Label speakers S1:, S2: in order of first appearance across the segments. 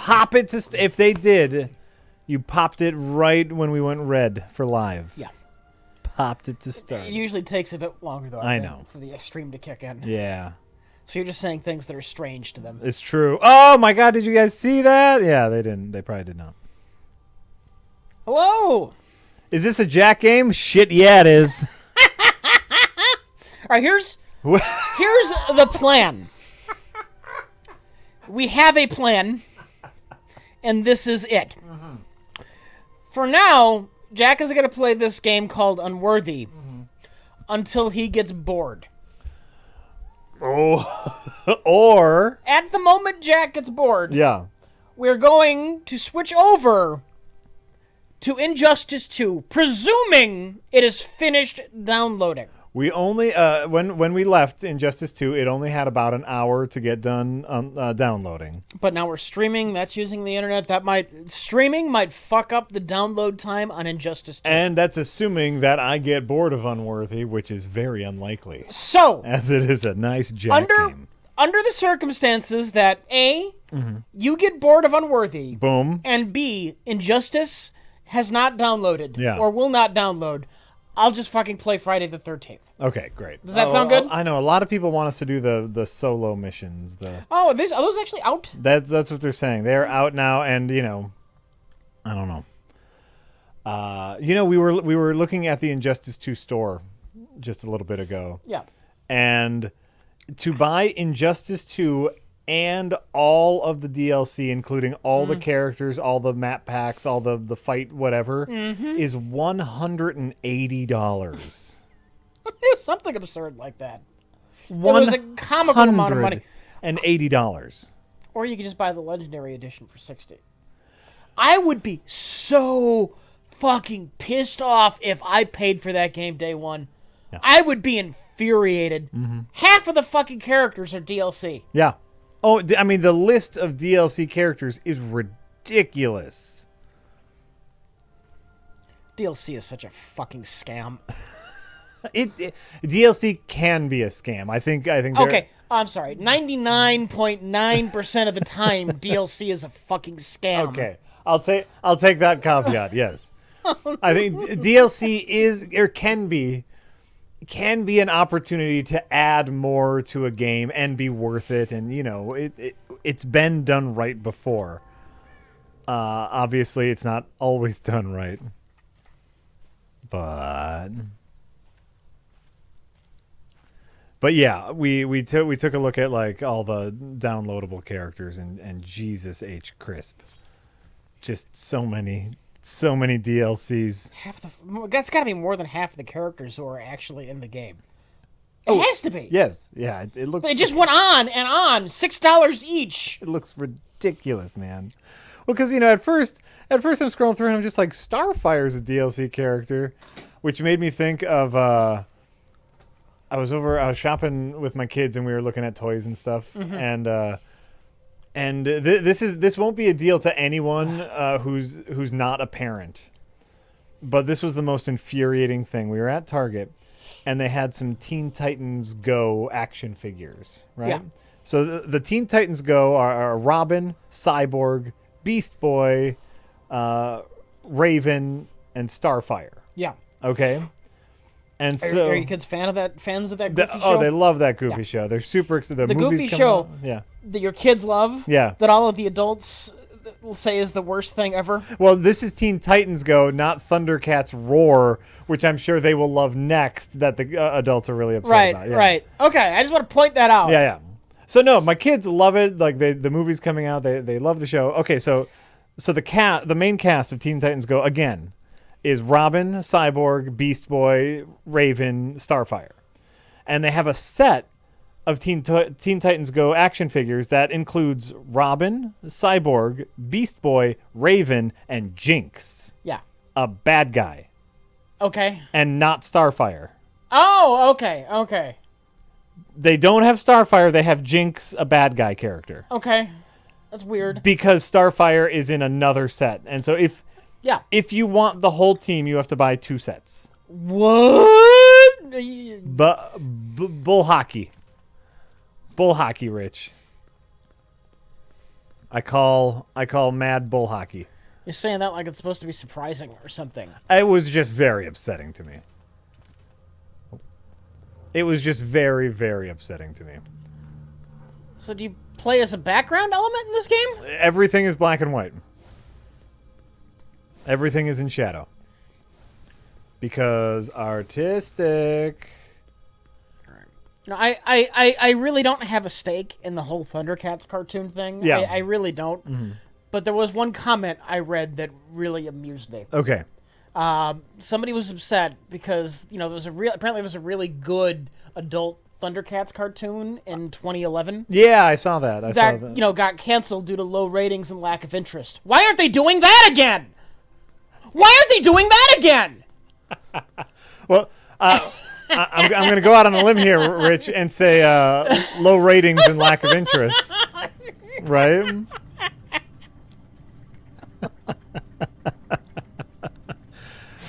S1: pop it to... if they did, you popped it right when we went red for live.
S2: Yeah.
S1: Popped it to start.
S2: It usually takes a bit longer, though,
S1: I know.
S2: for the stream to kick in.
S1: Yeah.
S2: So you're just saying things that are strange to them.
S1: It's true. Oh, my God. Did you guys see that? Yeah, they didn't. They probably did not.
S2: Hello!
S1: Is this a Jack game? Shit, yeah, it is.
S2: All right, here's the plan. We have a plan, and this is it. Mm-hmm. For now, Jack is going to play this game called Unworthy until he gets bored.
S1: Oh, or...
S2: At the moment Jack gets bored,
S1: yeah,
S2: we're going to switch over to Injustice 2, presuming it is finished downloading.
S1: we only... when we left Injustice 2, it only had about an hour to get done downloading.
S2: But now we're streaming. That's using the internet. Streaming might fuck up the download time on Injustice 2.
S1: And that's assuming that I get bored of Unworthy, which is very unlikely.
S2: So,
S1: As it is a nice Jack game.
S2: under the circumstances that A, you get bored of Unworthy,
S1: Boom.
S2: and B, Injustice has not downloaded
S1: Yeah.
S2: or will not download, I'll just fucking play Friday the 13th.
S1: Okay, great.
S2: Does that sound good?
S1: I know. A lot of people want us to do the solo missions.
S2: Oh, are those actually out?
S1: That's what they're saying. They're out now, and, I don't know. We were looking at the Injustice 2 store just a little bit ago.
S2: Yeah.
S1: And to buy Injustice 2 and all of the DLC, including all the characters, all the map packs, all the fight, whatever, is $180.
S2: Something absurd like that. It was a comical amount of money.
S1: $180.
S2: Or you could just buy the Legendary Edition for $60. I would be so fucking pissed off if I paid for that game day one.
S1: Yeah.
S2: I would be infuriated. Half of the fucking characters are DLC.
S1: Yeah. Oh, I mean, the list of DLC characters is ridiculous.
S2: DLC is such a fucking scam.
S1: DLC can be a scam. I think.
S2: Okay, I'm sorry. 99.9% of the time, DLC is a fucking scam.
S1: Okay, I'll take that caveat. Yes, I think DLC is or can be an opportunity to add more to a game and be worth it, and it's been done right before. Obviously, it's not always done right, But yeah, we took a look at like all the downloadable characters and Jesus H Crisp, just so many DLCs.
S2: That's got to be more than half of the characters who are actually in the game. It has to be.
S1: Yes, yeah. It looks.
S2: It just went on and on. $6 each.
S1: It looks ridiculous, man. Well, because at first I'm scrolling through and I'm just like, Starfire's a DLC character, which made me think of. I was shopping with my kids and we were looking at toys and stuff, and this won't be a deal to anyone who's not a parent, but this was the most infuriating thing. We were at Target, and they had some Teen Titans Go action figures, right?
S2: Yeah.
S1: So the Teen Titans Go are Robin, Cyborg, Beast Boy, Raven, and Starfire.
S2: Yeah.
S1: Okay. And so,
S2: are you kids fans of that Goofy show?
S1: Oh, they love that Goofy show. They're super excited.
S2: The Goofy show that your kids love, that all of the adults will say is the worst thing ever.
S1: Well, this is Teen Titans Go, not Thundercats Roar, which I'm sure they will love next, that the adults are really upset about. Yeah.
S2: Right. Okay, I just want to point that out.
S1: Yeah. So, no, my kids love it. Like, the movie's coming out. They love the show. Okay, so the main cast of Teen Titans Go, again, is Robin, Cyborg, Beast Boy, Raven, Starfire. And they have a set of Teen Titans Go action figures that includes Robin, Cyborg, Beast Boy, Raven, and Jinx.
S2: Yeah.
S1: A bad guy.
S2: Okay.
S1: And not Starfire.
S2: Oh, okay.
S1: They don't have Starfire, they have Jinx, a bad guy character.
S2: Okay. That's weird.
S1: Because Starfire is in another set. And so if you want the whole team, you have to buy 2 sets.
S2: What?
S1: Bull hockey. Bull hockey, Rich. I call mad bull hockey.
S2: You're saying that like it's supposed to be surprising or something.
S1: It was just very upsetting to me. It was just very, very upsetting to me.
S2: So do you play as a background element in this game?
S1: Everything is black and white. Everything is in shadow. Because artistic.
S2: You know, I really don't have a stake in the whole Thundercats cartoon thing.
S1: Yeah.
S2: I really don't. Mm-hmm. But there was one comment I read that really amused me.
S1: Okay.
S2: Somebody was upset because, you know, apparently there was a really good adult Thundercats cartoon in 2011.
S1: Yeah, I saw that. I saw that.
S2: You know, got canceled due to low ratings and lack of interest. Why aren't they doing that again? Why aren't they doing that again?
S1: Well, I'm going to go out on a limb here, Rich, and say low ratings and lack of interest. Right?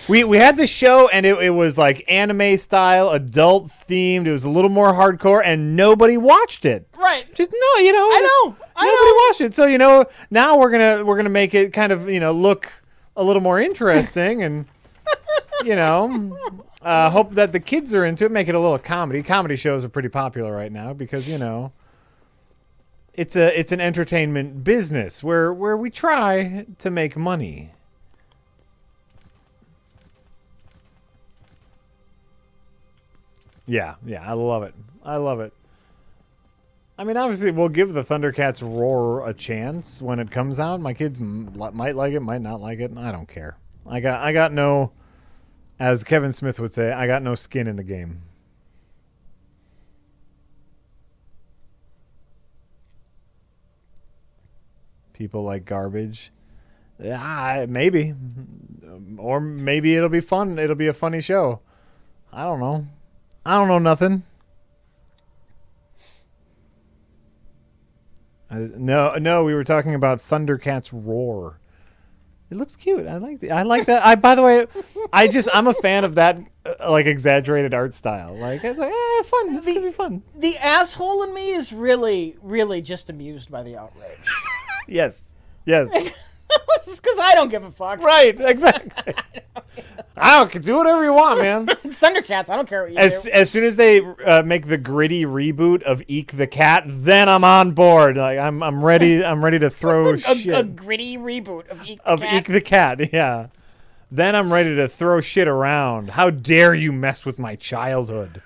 S1: We had this show, and it was like anime style, adult themed. It was a little more hardcore, and nobody watched it.
S2: Right.
S1: Just no, you know.
S2: I
S1: nobody watched it. So, you know, now we're gonna make it kind of, you know, look a little more interesting, and you know, hope that the kids are into it. Make it a little comedy. Comedy shows are pretty popular right now because, you know, it's an entertainment business where we try to make money. Yeah, I love it. I love it. I mean, obviously, we'll give the Thundercats Roar a chance when it comes out. My kids might like it, might not like it. I don't care. I got no, as Kevin Smith would say, I got no skin in the game. People like garbage. Yeah, maybe. Or maybe it'll be fun. It'll be a funny show. I don't know. I don't know nothing. No, we were talking about Thundercats Roar. It looks cute. I like that. By the way, I'm a fan of that like exaggerated art style. Like it's like fun. This is gonna be fun.
S2: The asshole in me is really, really just amused by the outrage.
S1: Yes.
S2: It's because I don't give a fuck.
S1: Right, exactly. I can do whatever you want, man.
S2: It's Thundercats. I don't care what you do.
S1: As soon as they make the gritty reboot of Eek the Cat, then I'm on board. Like I'm ready. I'm ready to throw shit.
S2: A gritty reboot of Eek the Cat.
S1: Eek the Cat, yeah. Then I'm ready to throw shit around. How dare you mess with my childhood?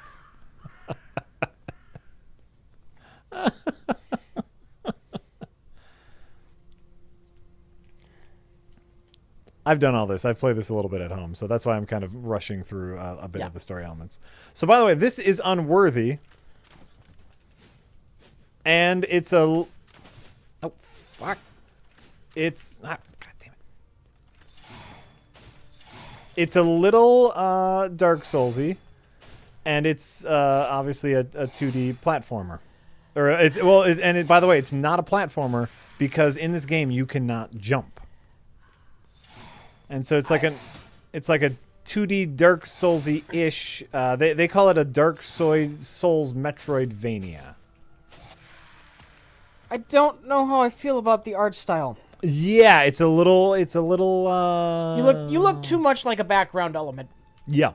S1: I've done all this. I've played this a little bit at home, so that's why I'm kind of rushing through a bit of the story elements. So, by the way, this is Unworthy, and it's a... Oh, fuck. It's... God damn it. It's a little Dark Soulsy, and it's obviously a 2D platformer. By the way, it's not a platformer because in this game you cannot jump. And so it's like a 2D Dark Soulsy-ish. They call it a Dark Souls Metroidvania.
S2: I don't know how I feel about the art style.
S1: Yeah, it's a little.
S2: You look too much like a background element.
S1: Yeah.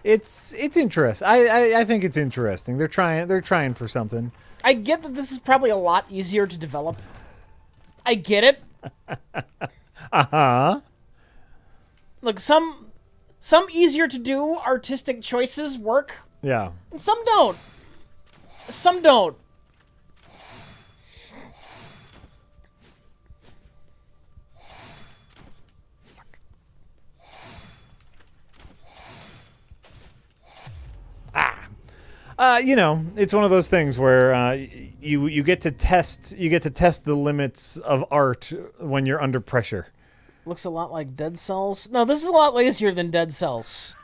S1: It's interesting. I think it's interesting. They're trying for something.
S2: I get that this is probably a lot easier to develop. I get it.
S1: Uh-huh.
S2: Look, some easier to do artistic choices work.
S1: Yeah.
S2: And some don't. Some don't.
S1: You know, it's one of those things where you get to test the limits of art when you're under pressure.
S2: Looks a lot like Dead Cells. No, this is a lot easier than Dead Cells.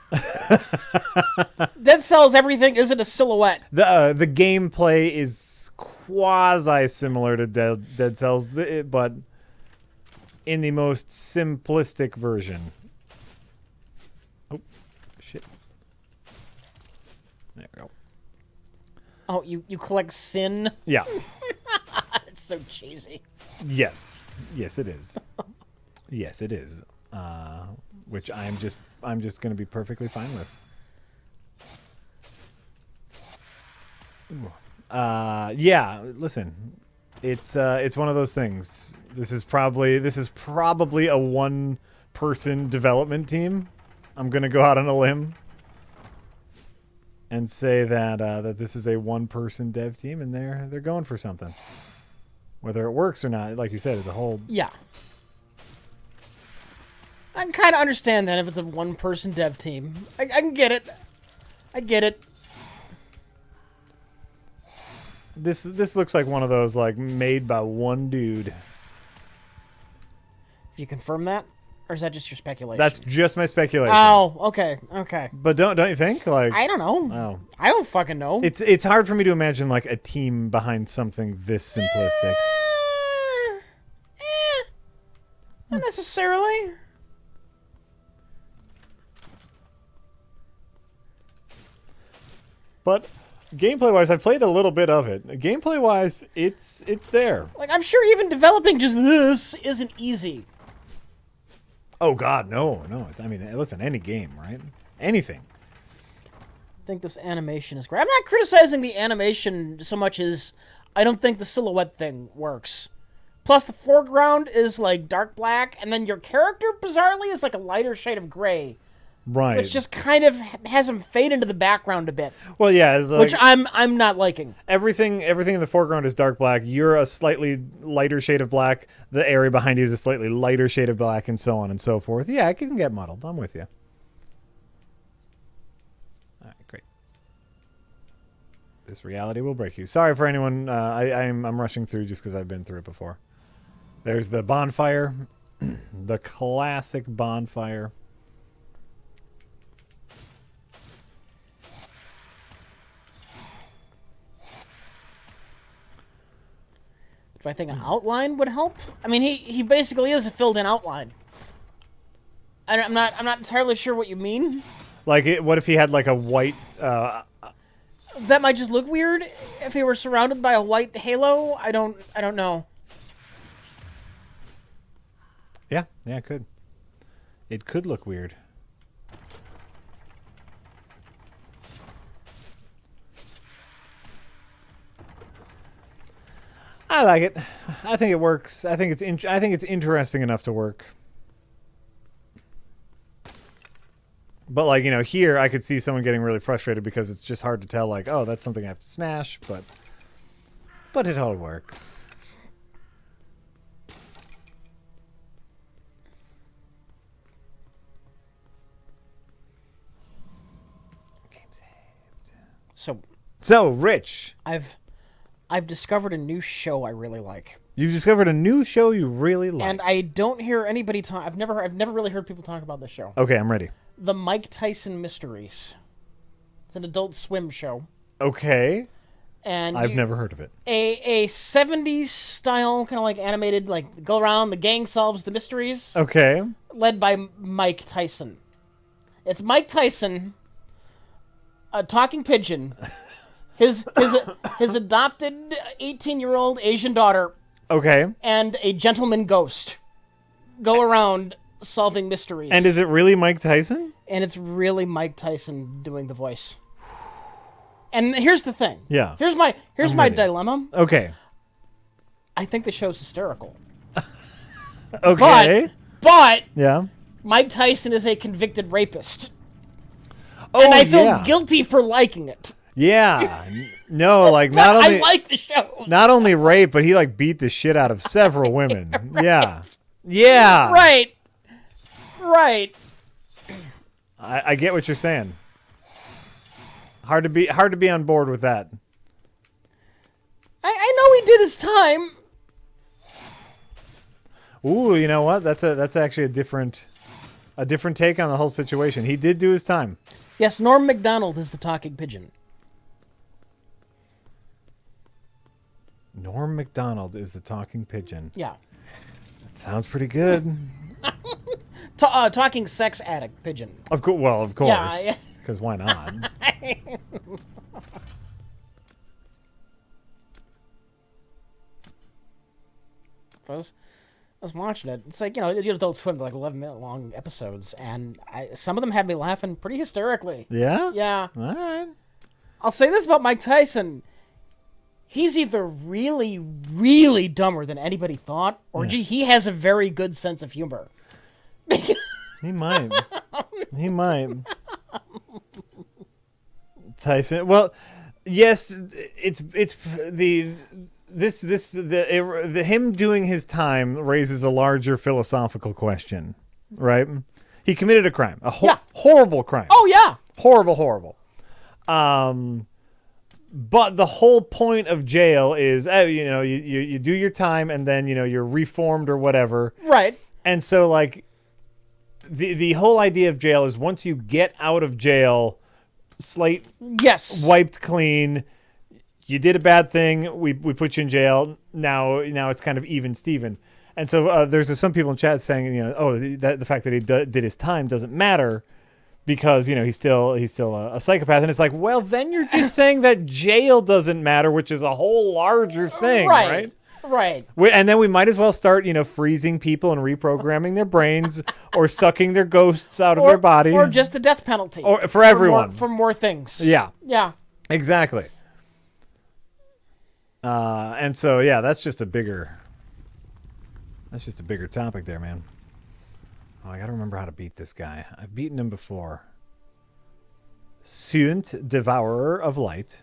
S2: Dead Cells, everything isn't a silhouette.
S1: The gameplay is quasi similar to Dead Cells, but in the most simplistic version. Oh, shit. There we go.
S2: Oh, you collect sin?
S1: Yeah.
S2: It's so cheesy.
S1: Yes, it is. Yes, it is. Which I'm just going to be perfectly fine with. Yeah. Listen, it's one of those things. This is probably a one-person development team. I'm going to go out on a limb and say that this is a one-person dev team, and they're going for something. Whether it works or not, like you said, is a whole.
S2: Yeah. I can kind of understand that if it's a one-person dev team. I can get it. I get it.
S1: This looks like one of those like made by one dude.
S2: If you confirm that, or is that just your speculation?
S1: That's just my speculation.
S2: Oh, okay.
S1: But don't you think? Like,
S2: I don't know.
S1: Oh.
S2: I don't fucking know.
S1: It's hard for me to imagine like a team behind something this simplistic.
S2: Not necessarily.
S1: But gameplay-wise, I played a little bit of it. Gameplay-wise, it's there.
S2: Like, I'm sure even developing just this isn't easy.
S1: Oh God, no. I mean, listen, any game, right? Anything.
S2: I think this animation is great. I'm not criticizing the animation so much as I don't think the silhouette thing works. Plus, the foreground is like dark black, and then your character, bizarrely, is like a lighter shade of gray.
S1: Right.
S2: Which just kind of has him fade into the background a bit.
S1: Well, yeah. It's like,
S2: which I'm not liking.
S1: Everything in the foreground is dark black. You're a slightly lighter shade of black. The area behind you is a slightly lighter shade of black, and so on and so forth. Yeah, it can get muddled. I'm with you. All right, great. This reality will break you. Sorry for anyone. I'm rushing through just because I've been through it before. There's the bonfire, the classic bonfire.
S2: Do I think an outline would help? I mean, he basically is a filled-in outline. I'm not entirely sure what you mean.
S1: Like, what if he had like a white?
S2: That might just look weird if he were surrounded by a white halo. I don't know.
S1: Yeah, it could. It could look weird. I like it. I think it works. I think it's interesting enough to work. But like, here I could see someone getting really frustrated because it's just hard to tell like, oh, that's something I have to smash, but it all works. Game saved. So, Rich,
S2: I've discovered a new show I really like.
S1: You've discovered a new show you really like.
S2: And I don't hear anybody talk. I've never really heard people talk about this show.
S1: Okay, I'm ready.
S2: The Mike Tyson Mysteries. It's an Adult Swim show.
S1: Okay.
S2: And
S1: I've never heard of it.
S2: A 70s style kind of like animated, like go around, the gang solves the mysteries.
S1: Okay.
S2: Led by Mike Tyson. It's Mike Tyson, a talking pigeon, his adopted 18-year-old Asian daughter.
S1: Okay.
S2: And a gentleman ghost go around solving mysteries.
S1: And is it really Mike Tyson?
S2: And it's really Mike Tyson doing the voice. And here's the thing.
S1: Yeah.
S2: Here's my dilemma.
S1: Okay.
S2: I think the show's hysterical.
S1: Okay.
S2: But
S1: yeah.
S2: Mike Tyson is a convicted rapist.
S1: Oh,
S2: and I feel guilty for liking it.
S1: Yeah. No, like not only
S2: I like the show.
S1: Not only rape, but he like beat the shit out of several women.
S2: Right.
S1: Yeah. Yeah.
S2: Right.
S1: I get what you're saying. Hard to be on board with that.
S2: I know he did his time.
S1: Ooh, you know what? That's actually a different take on the whole situation. He did do his time.
S2: Yes, Norm Macdonald is the talking pigeon.
S1: Norm Macdonald is the talking pigeon.
S2: Yeah.
S1: That sounds pretty good.
S2: Talking sex addict pigeon.
S1: Of course. Well, of course.
S2: Yeah.
S1: Because why not?
S2: I was watching it. It's like, Adult Swim, like 11-minute long episodes, and some of them had me laughing pretty hysterically.
S1: Yeah?
S2: Yeah.
S1: All right.
S2: I'll say this about Mike Tyson. He's either really, really dumber than anybody thought, or he has a very good sense of humor.
S1: He might. He might. Tyson. Well, yes, it's the him doing his time raises a larger philosophical question, right? He committed a crime, horrible crime.
S2: Oh yeah,
S1: horrible. But the whole point of jail is, you do your time and then you're reformed or whatever,
S2: right?
S1: And so like the whole idea of jail is once you get out of jail, slate wiped clean. You did a bad thing. We put you in jail. Now it's kind of even Steven. And so there's some people in chat saying, the fact that he did his time doesn't matter because he's still a psychopath. And it's like, well, then you're just saying that jail doesn't matter, which is a whole larger thing, right?
S2: Right.
S1: And then we might as well start, freezing people and reprogramming their brains, or sucking their ghosts out of their body,
S2: or just the death penalty,
S1: or for everyone,
S2: for more things.
S1: Yeah. Exactly. And so, that's just a bigger topic there, man. Oh, I gotta remember how to beat this guy. I've beaten him before. Sunt, Devourer of Light.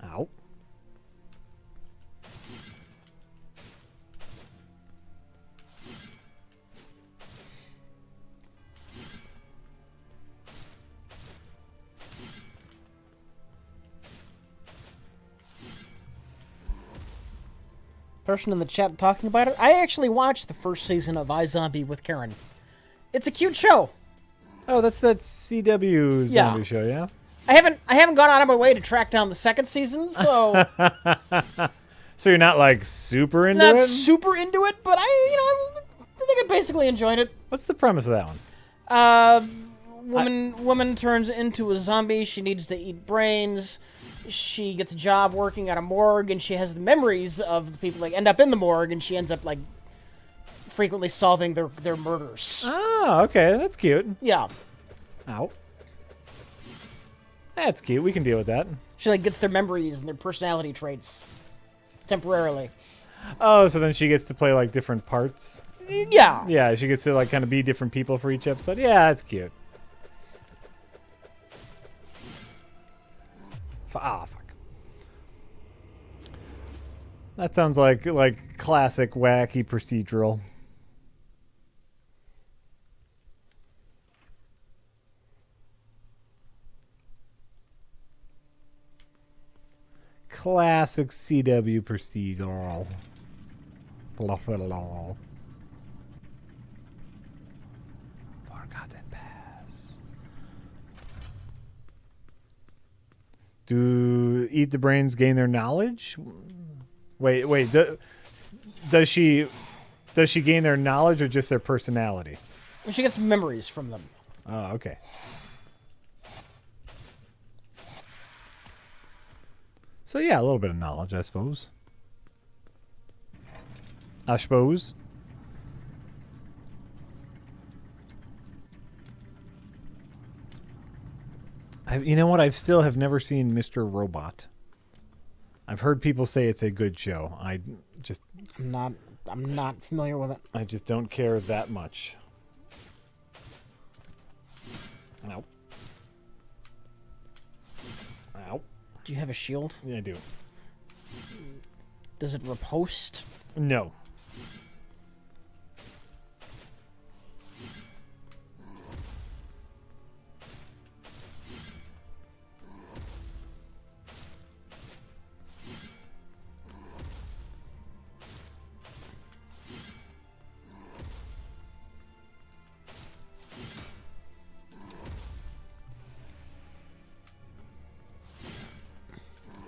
S1: Ow.
S2: Person in the chat talking about it. I actually watched the first season of iZombie with Karen. It's a cute show.
S1: Oh, that's that CW zombie show, yeah?
S2: I haven't gone out of my way to track down the second season, so
S1: So you're not like super into
S2: not
S1: it?
S2: super into it, but I think I basically enjoyed it.
S1: What's the premise of that one?
S2: Woman turns into a zombie. She needs to eat brains. She gets a job working at a morgue, and she has the memories of the people that end up in the morgue, and she ends up like frequently solving their murders.
S1: Oh, okay, that's cute.
S2: Yeah.
S1: Ow. That's cute. We can deal with that.
S2: She like gets their memories and their personality traits temporarily.
S1: Oh, so then she gets to play like different parts.
S2: Yeah.
S1: Yeah, she gets to like kind of be different people for each episode. Yeah, that's cute. Fuck. That sounds like classic wacky procedural. Classic CW procedural. Forgotten Pass. Do eat the brains gain their knowledge? Wait. Does she gain their knowledge or just their personality?
S2: She gets memories from them.
S1: Oh, okay. So yeah, a little bit of knowledge, I suppose. You know what? I still have never seen Mr. Robot. I've heard people say it's a good show. I'm
S2: not familiar with it.
S1: I just don't care that much. Ow. Ow.
S2: Do you have a shield?
S1: Yeah, I do.
S2: Does it riposte?
S1: No.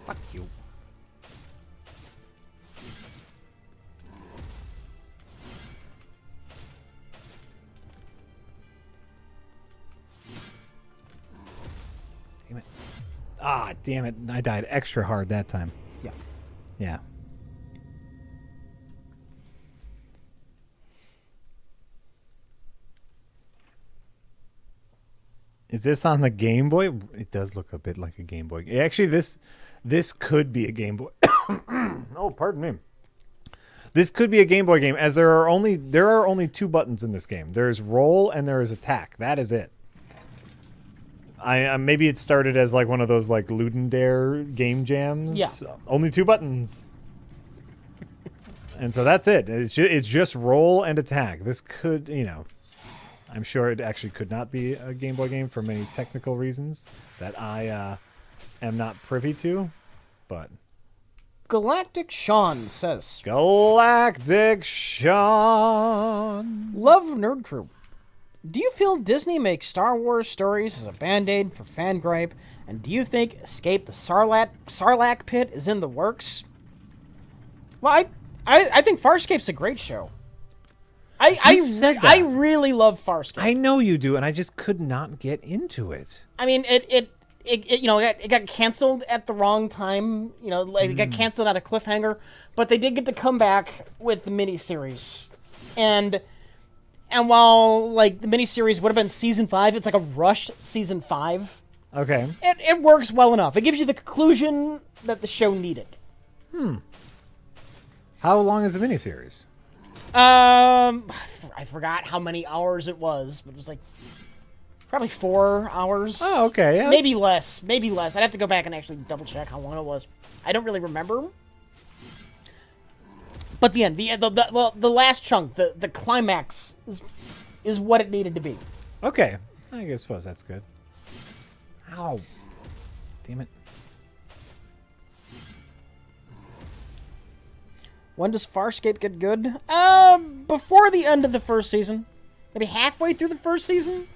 S1: Fuck you. Damn it. Ah, damn it. I died extra hard that time.
S2: Yeah.
S1: Yeah. Is this on the Game Boy? It does look a bit like a Game Boy. Actually, this could be a Game Boy. Oh, pardon me. This could be a Game Boy game, as there are only 2 buttons in this game. There is roll and there is attack. That is it. Maybe it started as like one of those like Ludendare game jams.
S2: Yeah.
S1: Only 2 buttons. And so that's it. It's just roll and attack. This could, I'm sure it actually could not be a Game Boy game for many technical reasons that I am not privy to, but.
S2: Galactic Sean says,
S1: Galactic Sean.
S2: Love Nerd Crew. Do you feel Disney makes Star Wars stories as a band-aid for fan gripe? And do you think Escape the Sarlacc pit is in the works? Well, I think Farscape's a great show. I really love Farscape.
S1: I know you do, and I just could not get into it.
S2: I mean, it got canceled at the wrong time. It got canceled at a cliffhanger, but they did get to come back with the miniseries, and while like the miniseries would have been season 5, it's like a rushed season 5.
S1: Okay.
S2: It works well enough. It gives you the conclusion that the show needed.
S1: How long is the miniseries?
S2: I forgot how many hours it was, but it was like probably 4 hours.
S1: Oh, okay. Yeah,
S2: maybe less. I'd have to go back and actually double check how long it was. I don't really remember. But the end, the last chunk, the climax is what it needed to be.
S1: Okay. I suppose that's good. Ow. Damn it.
S2: When does Farscape get good? Before the end of the first season. Maybe halfway through the first season.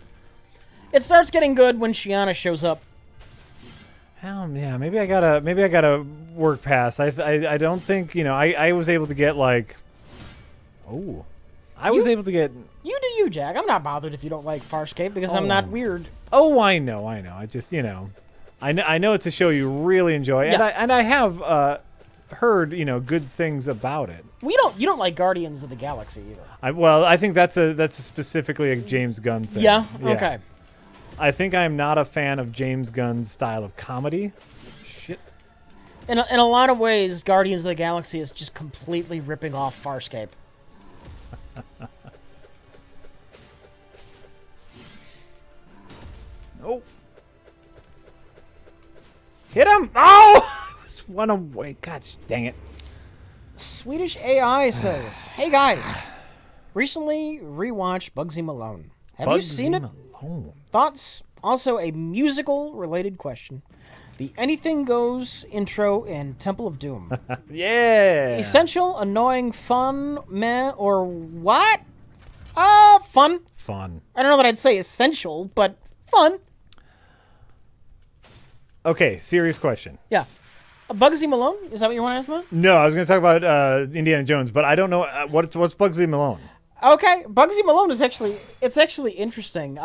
S2: It starts getting good when Shiana shows up.
S1: Yeah, maybe I gotta work past. I don't think I was able to get like. Oh, I was able to get.
S2: You do you, Jack. I'm not bothered if you don't like Farscape because I'm not weird.
S1: Oh, I know. I just I know it's a show you really enjoy,
S2: Yeah.
S1: and I have heard good things about it.
S2: You don't like Guardians of the Galaxy either.
S1: I think that's specifically a James Gunn thing.
S2: Yeah. Okay.
S1: I think I'm not a fan of James Gunn's style of comedy. Shit.
S2: In a lot of ways, Guardians of the Galaxy is just completely ripping off Farscape.
S1: Oh. Hit him! Oh! I was one away. God dang it.
S2: Swedish AI says, "Hey guys, recently rewatched Bugsy Malone. Have you seen it?
S1: Malone.
S2: Thoughts? Also, a musical-related question. The Anything Goes intro in Temple of Doom.
S1: Yeah.
S2: Essential, annoying, fun, meh, or what? Fun.
S1: Fun.
S2: I don't know that I'd say essential, but fun.
S1: Okay, serious question.
S2: Yeah. Bugsy Malone? Is that what you want to ask about?
S1: No, I was going to talk about Indiana Jones, but I don't know what's Bugsy Malone.
S2: Okay, Bugsy Malone is actually interesting.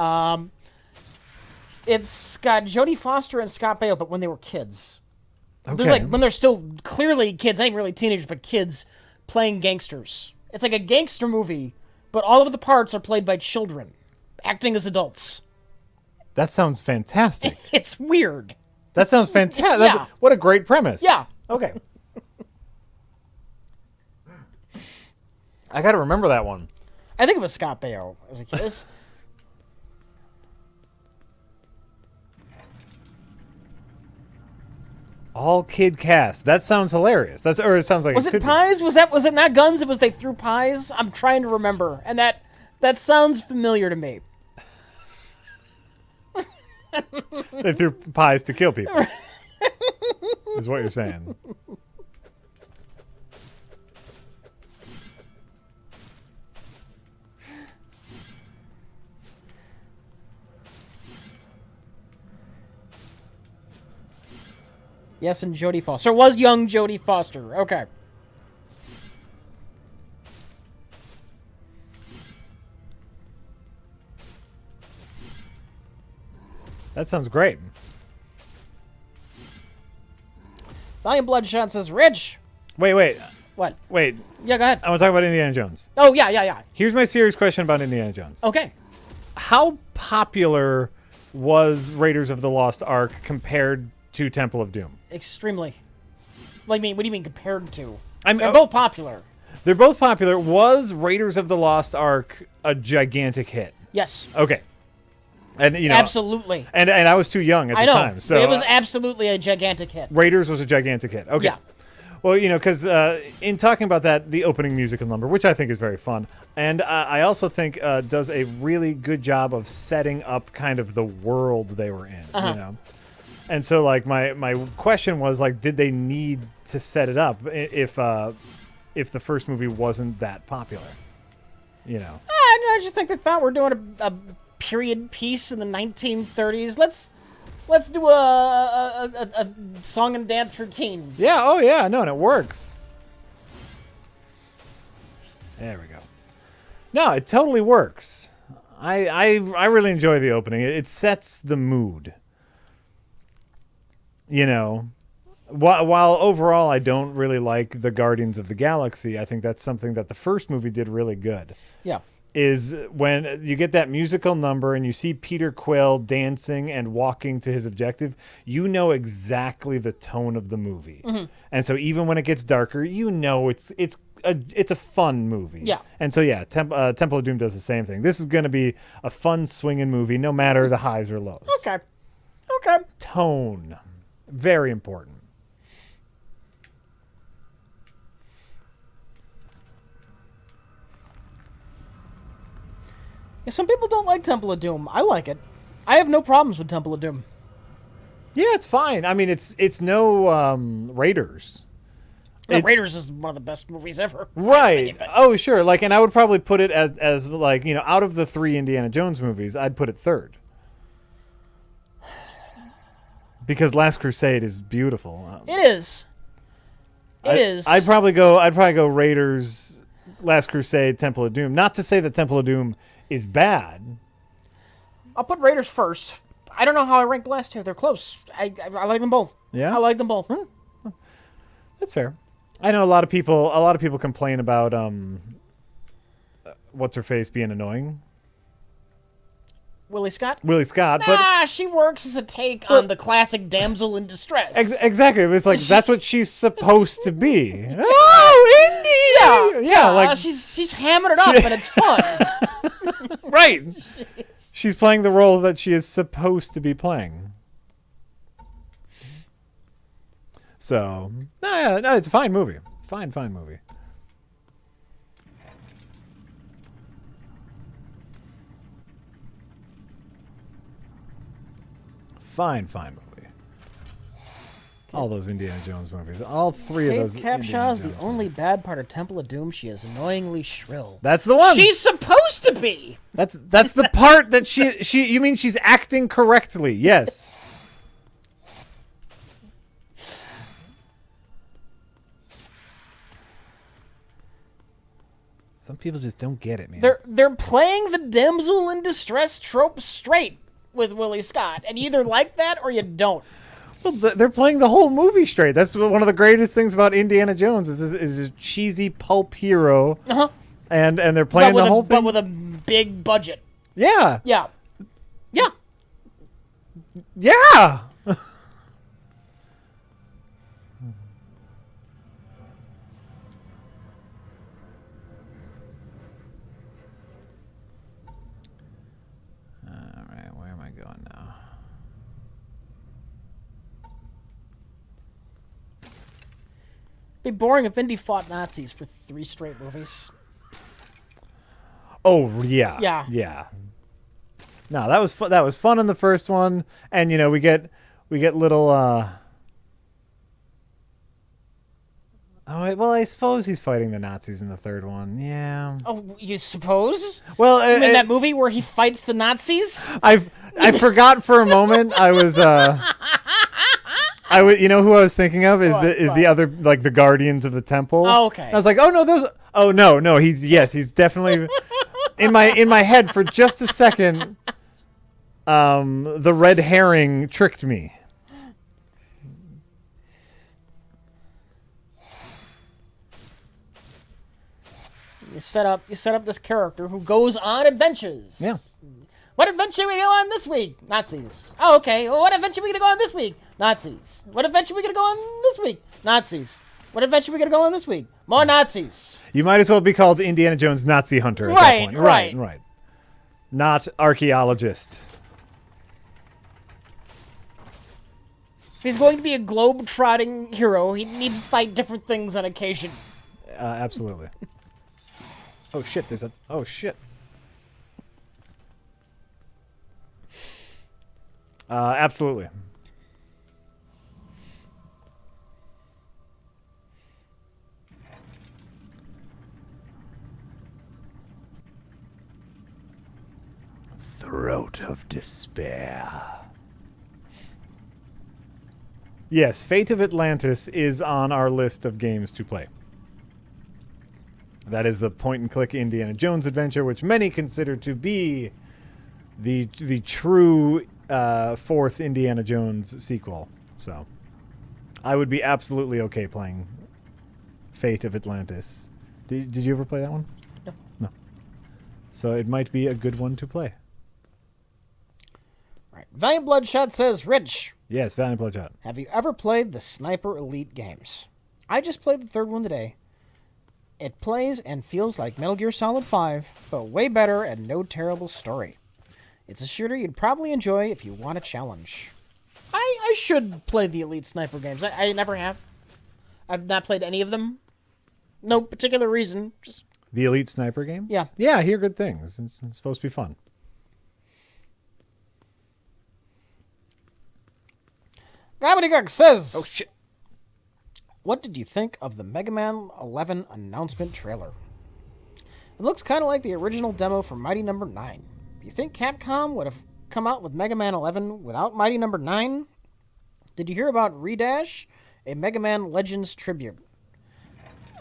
S2: It's got Jodie Foster and Scott Baio, but when they were kids.
S1: Okay.
S2: There's like when they're still clearly kids, not even really teenagers, but kids playing gangsters. It's like a gangster movie, but all of the parts are played by children, acting as adults.
S1: That sounds fantastic.
S2: It's weird.
S1: That sounds fantastic.
S2: Yeah.
S1: What a great premise.
S2: Yeah.
S1: Okay. I got to remember that one.
S2: I think it was Scott Baio as a kid.
S1: All kid cast. That sounds hilarious. It sounds like
S2: Was it pies? Was it not guns? It was they threw pies? I'm trying to remember. And that sounds familiar to me.
S1: They threw pies to kill people. Is what you're saying.
S2: Yes, and Jodie Foster. It was young Jodie Foster. Okay.
S1: That sounds great.
S2: Valiant Bloodshot says, Rich.
S1: Wait.
S2: What?
S1: Wait.
S2: Yeah, go ahead.
S1: I want to talk about Indiana Jones.
S2: Oh, yeah.
S1: Here's my serious question about Indiana Jones.
S2: Okay.
S1: How popular was Raiders of the Lost Ark compared to Temple of Doom?
S2: Extremely. Like, what do you mean compared to?
S1: I'm-
S2: They're both popular.
S1: They're both popular. Was Raiders of the Lost Ark a gigantic hit?
S2: Yes.
S1: Okay. And
S2: Absolutely.
S1: And I was too young at the
S2: I know.
S1: time. So
S2: it was absolutely a gigantic hit.
S1: Raiders was a gigantic hit. Okay.
S2: Yeah.
S1: Well, because in talking about that, the opening musical number, which I think is very fun, and I also think does a really good job of setting up kind of the world they were in, And so, like, my question was, like, did they need to set it up if the first movie wasn't that popular?
S2: I just think they thought we're doing a period piece in the 1930s. Let's do a song and dance routine.
S1: Yeah. Oh, yeah. No, and it works. There we go. No, it totally works. I really enjoy the opening. It sets the mood. While overall I don't really like the Guardians of the Galaxy, I think that's something that the first movie did really good.
S2: Yeah.
S1: Is when you get that musical number and you see Peter Quill dancing and walking to his objective, you know exactly the tone of the movie. Mm-hmm. And so even when it gets darker, it's a fun movie.
S2: Yeah.
S1: And so Temple of Doom does the same thing. This is going to be a fun swinging movie no matter the highs or lows.
S2: Okay.
S1: Tone. Very important.
S2: Yeah, some people don't like Temple of Doom. I like it. I have no problems with Temple of Doom.
S1: Yeah, it's fine. I mean, it's no Raiders.
S2: Raiders is one of the best movies ever.
S1: Right. Oh, sure. Like, and I would probably put it as like, out of the 3 Indiana Jones movies, I'd put it third. Because Last Crusade is beautiful.
S2: It is. It is.
S1: I'd probably go Raiders, Last Crusade, Temple of Doom. Not to say that Temple of Doom is bad.
S2: I'll put Raiders first. I don't know how I rank the last two. They're close. I like them both.
S1: Yeah?
S2: I like them both.
S1: That's fair. I know a lot of people complain about what's her face being annoying.
S2: Willie Scott?
S1: Willie Scott, but
S2: she works as a take on the classic damsel in distress.
S1: Exactly. It's like that's what she's supposed to be. Oh, Indy! Yeah, like
S2: she's hamming it up and it's fun.
S1: Right. She's playing the role that she is supposed to be playing. So, no, it's a fine movie. Fine movie. Fine movie. All those Indiana Jones movies. All 3 of those.
S2: Kate Capshaw's the only bad part of Temple of Doom. She is annoyingly shrill.
S1: That's the one.
S2: She's supposed to be.
S1: That's the part that she. You mean she's acting correctly? Yes. Some people just don't get it, man.
S2: They're playing the damsel in distress trope straight with Willie Scott, and you either like that or you don't.
S1: Well, they're playing the whole movie straight. That's one of the greatest things about Indiana Jones is this cheesy pulp hero, and they're playing the whole thing,
S2: but with a big budget.
S1: Yeah.
S2: Yeah.
S1: All right, where am I going now?
S2: It'd be boring if Indy fought Nazis for 3 straight movies.
S1: Oh yeah. No, that was fun in the first one, and we get little. Oh well, I suppose he's fighting the Nazis in the third one. Yeah.
S2: Oh, you suppose?
S1: Well,
S2: you mean that movie where he fights the Nazis?
S1: I forgot for a moment. I was. You know who I was thinking of is the other, like, the Guardians of the Temple.
S2: Oh, okay.
S1: I was like, oh no, those. Oh no, he's definitely in my head for just a second. The red herring tricked me.
S2: You set up this character who goes on adventures.
S1: Yeah.
S2: What adventure are we going on this week? Nazis. Oh, okay. Well, what adventure are we going to go on this week? Nazis. What adventure are we going to go on this week? Nazis. What adventure are we going to go on this week? More Nazis.
S1: You might as well be called Indiana Jones Nazi Hunter at that point. Right. Not archaeologist.
S2: If he's going to be a globe-trotting hero, he needs to fight different things on occasion.
S1: Absolutely. Oh, shit. Oh, shit. Absolutely. Throat of Despair. Yes, Fate of Atlantis is on our list of games to play. That is the point-and-click Indiana Jones adventure, which many consider to be the true fourth Indiana Jones sequel. So, I would be absolutely okay playing Fate of Atlantis. Did you ever play that one? No. So it might be a good one to play.
S2: Right. Valiant Bloodshot says, Rich.
S1: Yes, Valiant Bloodshot.
S2: Have you ever played the Sniper Elite games? I just played the third one today. It plays and feels like Metal Gear Solid 5, but way better and no terrible story. It's a shooter you'd probably enjoy if you want a challenge. I should play the Elite Sniper games. I never have. I've not played any of them. No particular reason. Just
S1: the Elite Sniper games?
S2: Yeah.
S1: Yeah, I hear good things. It's supposed to be fun.
S2: Gobbledygook says...
S1: Oh, shit.
S2: What did you think of the Mega Man 11 announcement trailer? It looks kind of like the original demo for Mighty Number 9. Do you think Capcom would have come out with Mega Man 11 without Mighty Number 9? Did you hear about Redash, a Mega Man Legends tribute?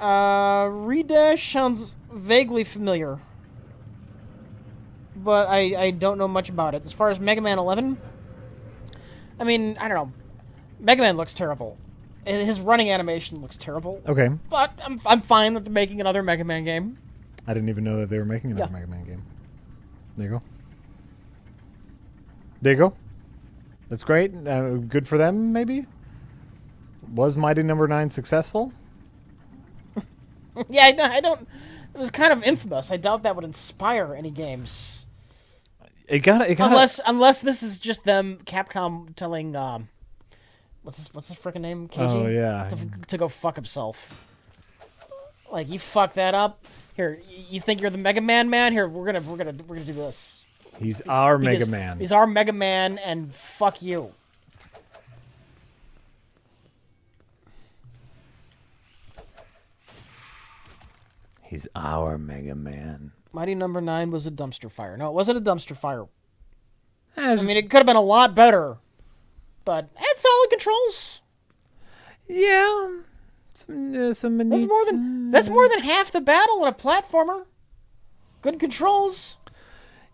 S2: Redash sounds vaguely familiar, but I don't know much about it. As far as Mega Man 11, I mean, I don't know. Mega Man looks terrible. His running animation looks terrible.
S1: Okay.
S2: But I'm fine that they're making another Mega Man game.
S1: I didn't even know that they were making another Mega Man game. There you go. There you go. That's great. Good for them, maybe? Was Mighty Number 9 successful?
S2: Yeah, I don't... It was kind of infamous. I doubt that would inspire any games.
S1: It got
S2: Unless this is just them, Capcom telling... What's his freaking name? KG?
S1: Oh, yeah.
S2: To go fuck himself. Like, you fuck that up. Here, you think you're the Mega Man man? Here, we're gonna do this.
S1: He's our Mega Man.
S2: He's our Mega Man, and fuck you.
S1: He's our Mega Man.
S2: Mighty Number 9 was a dumpster fire. No, it wasn't a dumpster fire.
S1: I
S2: mean, it could have been a lot better. But it had solid controls.
S1: Yeah. Some
S2: that's more than half the battle in a platformer. Good controls.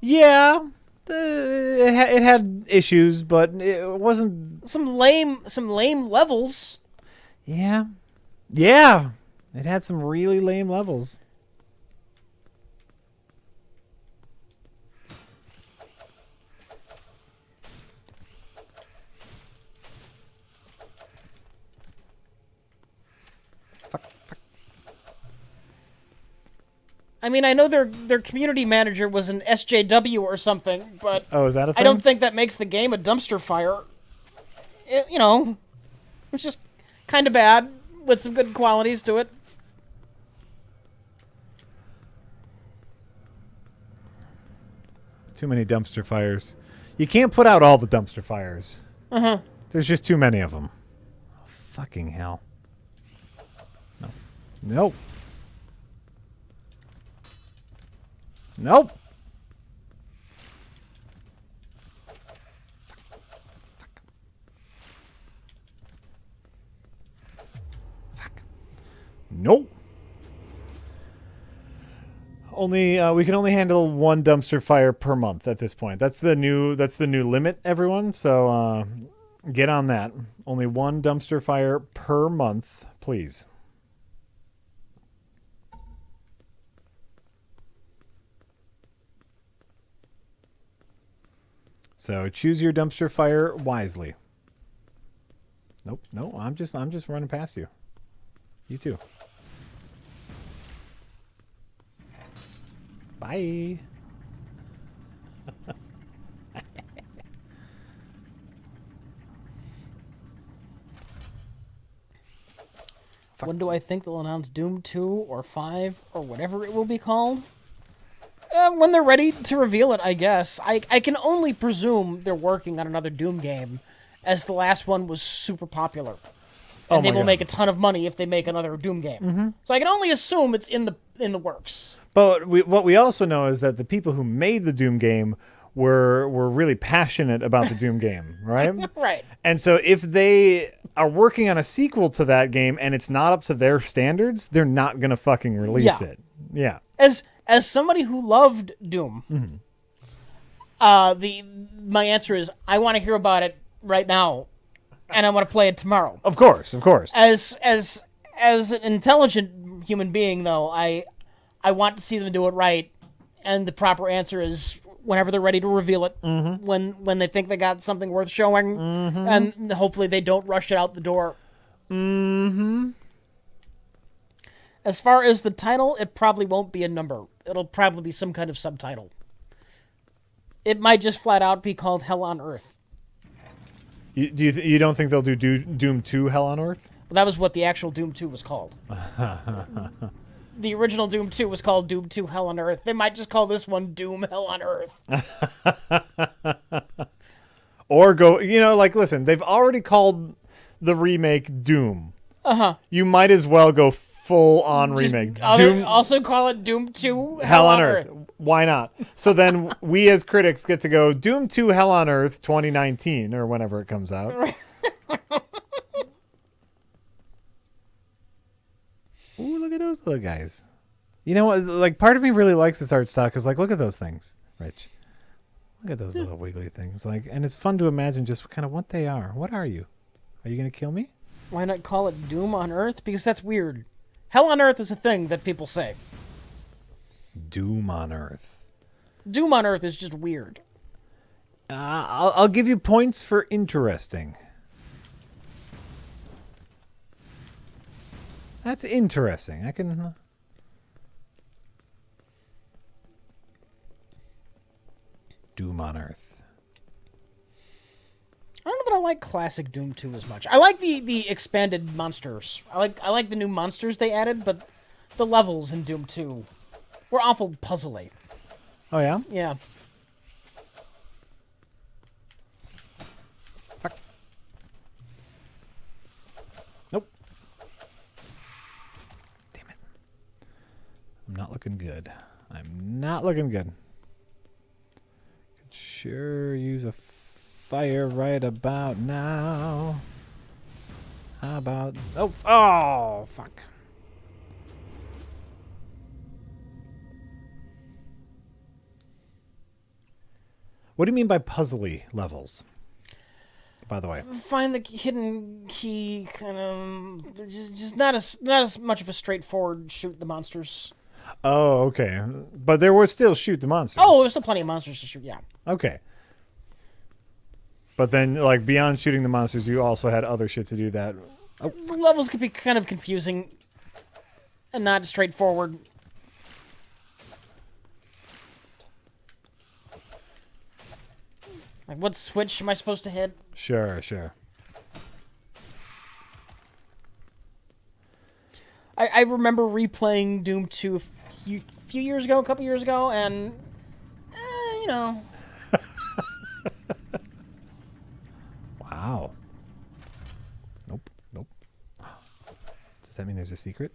S1: Yeah. It had issues, but it wasn't
S2: some lame levels.
S1: Yeah. Yeah. It had some really lame levels.
S2: I mean, I know their community manager was an SJW or something, but
S1: oh, is that a thing?
S2: I don't think that makes the game a dumpster fire. It's just kind of bad with some good qualities to it.
S1: Too many dumpster fires. You can't put out all the dumpster fires.
S2: Uh-huh.
S1: There's just too many of them. Oh, fucking hell. No. Nope. Nope. Fuck. Nope. We can only handle one dumpster fire per month at this point. That's the new limit, everyone. So get on that. Only one dumpster fire per month, please. So choose your dumpster fire wisely. Nope, no, I'm just running past you. You too. Bye.
S2: When do I think they'll announce Doom 2 or 5 or whatever it will be called? When they're ready to reveal it, I guess. I can only presume they're working on another Doom game, as the last one was super popular. And they will make a ton of money if they make another Doom game. Mm-hmm. So I can only assume it's in the works.
S1: But what we also know is that the people who made the Doom game were really passionate about the Doom game, right?
S2: Right.
S1: And so if they are working on a sequel to that game and it's not up to their standards, they're not going to fucking release it. Yeah.
S2: As somebody who loved Doom, my answer is I want to hear about it right now, and I want to play it tomorrow.
S1: Of course.
S2: As an intelligent human being, though, I want to see them do it right, and the proper answer is whenever they're ready to reveal it, when they think they got something worth showing, and hopefully they don't rush it out the door.
S1: Mm-hmm.
S2: As far as the title, it probably won't be a number. It'll probably be some kind of subtitle. It might just flat out be called Hell on Earth.
S1: You don't think they'll do Doom 2 Hell on Earth?
S2: Well, that was what the actual Doom 2 was called. The original Doom 2 was called Doom 2 Hell on Earth. They might just call this one Doom Hell on Earth.
S1: Or go, listen, they've already called the remake Doom.
S2: Uh-huh.
S1: You might as well go full on remake.
S2: Doom, also call it Doom 2
S1: Hell on Earth. Why not? So then we as critics get to go Doom 2 Hell on Earth 2019 or whenever it comes out. Ooh, look at those little guys. You know what? Like, part of me really likes this art style because, like, look at those things, Rich. Look at those little wiggly things. Like, and it's fun to imagine just kind of what they are. What are you? Are you going to kill me?
S2: Why not call it Doom on Earth? Because that's weird. Hell on Earth is a thing that people say.
S1: Doom on Earth.
S2: Doom on Earth is just weird.
S1: I'll give you points for interesting. That's interesting. I can... Doom on Earth.
S2: I don't know that I like classic Doom 2 as much. I like the expanded monsters. I like the new monsters they added, but the levels in Doom 2 were awful puzzly.
S1: Oh, yeah?
S2: Yeah.
S1: Fuck. Nope. Damn it. I'm not looking good. I'm not looking good. Could sure use a fire right about now. How about... Oh, fuck. What do you mean by puzzly levels, by the way?
S2: Find the hidden key, kind of... Just not as much of a straightforward shoot the monsters.
S1: Oh, okay. But there was still shoot the monsters.
S2: Oh, there's still plenty of monsters to shoot, yeah.
S1: Okay. But then, like, beyond shooting the monsters, you also had other shit to do that.
S2: Oh. The levels could be kind of confusing and not straightforward. Like, what switch am I supposed to hit?
S1: Sure.
S2: I remember replaying Doom 2 a few years ago, a couple years ago, and, you know.
S1: Wow. Nope. Does that mean there's a secret?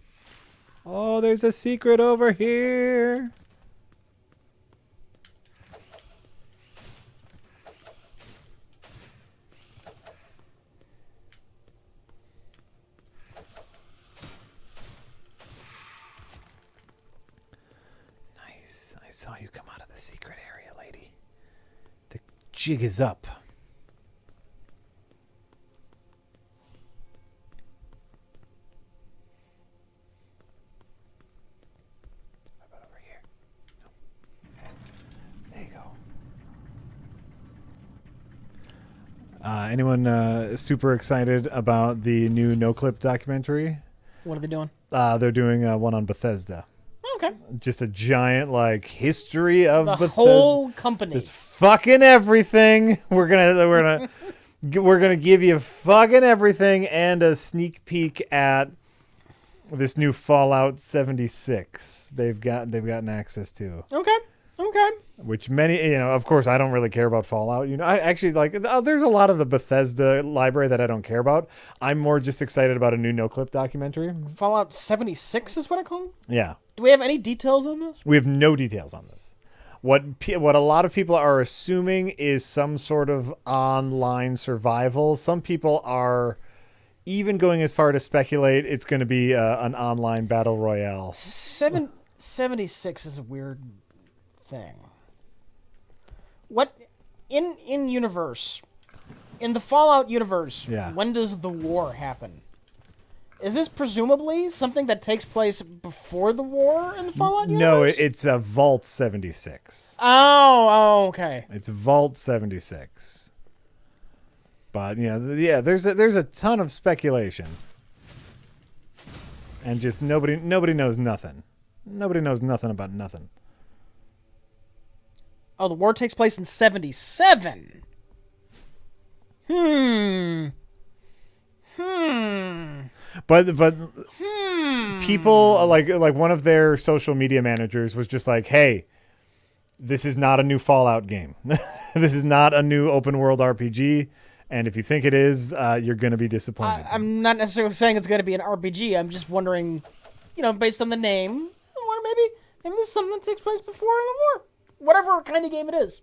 S1: Oh, there's a secret over here. Nice. I saw you come out of the secret area, lady. The jig is up. Anyone super excited about the new No Clip documentary?
S2: What are they doing?
S1: They're doing one on Bethesda.
S2: Okay.
S1: Just a giant history of
S2: The
S1: Bethesda.
S2: whole company.
S1: Just fucking everything. We're gonna give you fucking everything and a sneak peek at this new Fallout 76. They've gotten access to.
S2: Okay.
S1: Which many, of course, I don't really care about Fallout. I actually there's a lot of the Bethesda library that I don't care about. I'm more just excited about a new No Clip documentary.
S2: Fallout 76 is what I call it?
S1: Yeah.
S2: Do we have any details on this?
S1: We have no details on this. What a lot of people are assuming is some sort of online survival. Some people are even going as far to speculate it's going to be an online battle royale.
S2: 76 is a weird thing. What in universe, in the Fallout universe, when does the war happen? Is this presumably something that takes place before the war in the Fallout universe?
S1: No, it's a Vault 76.
S2: Oh, okay.
S1: It's Vault 76. But there's a ton of speculation, and just nobody knows nothing. Nobody knows nothing about nothing.
S2: Oh, the war takes place in 77.
S1: But people like one of their social media managers was just like, "Hey, this is not a new Fallout game. This is not a new open world RPG, and if you think it is, you're going to be disappointed."
S2: I'm not necessarily saying it's going to be an RPG. I'm just wondering, based on the name, maybe this is something that takes place before the war. Whatever kind of game it is.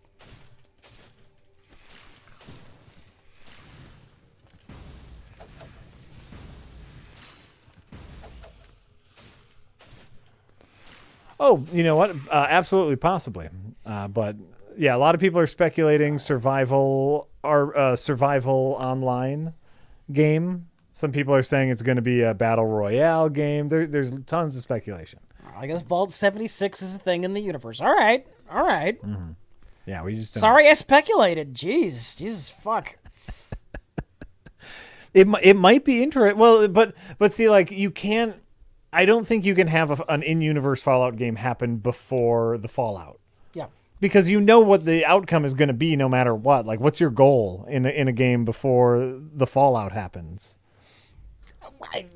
S1: Oh, you know what? Absolutely, possibly. But yeah, a lot of people are speculating survival online game. Some people are saying it's going to be a battle royale game. There's tons of speculation.
S2: I guess Vault 76 is a thing in the universe. All right.
S1: Mm-hmm. Yeah, we just don't.
S2: Sorry I speculated. Jesus, fuck.
S1: It might be interesting. Well, but see, you can't. I don't think you can have an in-universe Fallout game happen before the Fallout.
S2: Yeah.
S1: Because you know what the outcome is going to be no matter what. What's your goal in a game before the Fallout happens?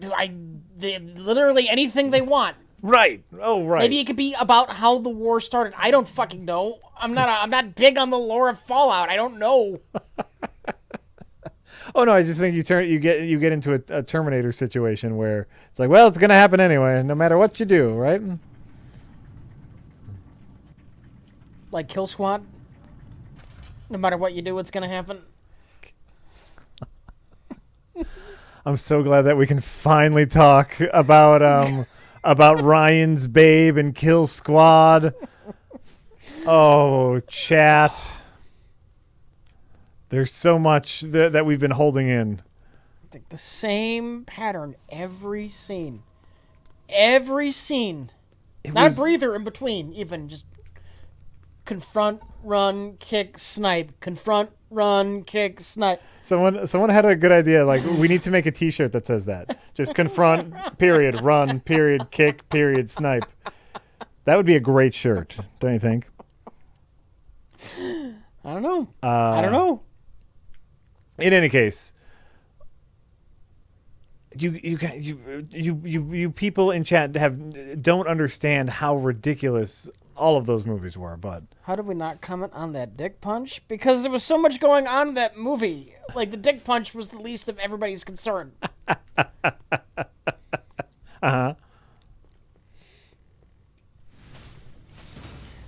S2: Literally anything they want.
S1: Right. Oh, right.
S2: Maybe it could be about how the war started. I don't fucking know. I'm not big on the lore of Fallout. I don't know.
S1: Oh no, I just think you get into a Terminator situation where it's like, well, it's gonna happen anyway, no matter what you do, right?
S2: Like Kill Squad. No matter what you do, it's gonna happen.
S1: I'm so glad that we can finally talk about Ryan's Babe and Kill Squad. Oh, chat. There's so much that we've been holding in.
S2: Like the same pattern every scene. Every scene. Not a breather in between, even. Just confront, run, kick, snipe. Confront, run, kick, snipe.
S1: Someone had a good idea. We need to make a T-shirt that says that. Just confront, period, run, period, kick, period, snipe. That would be a great shirt, don't you think?
S2: I don't know. I don't know.
S1: In any case, you people in chat don't understand how ridiculous all of those movies were. But
S2: how did we not comment on that dick punch? Because there was so much going on in that movie. The dick punch was the least of everybody's concern.
S1: Uh-huh.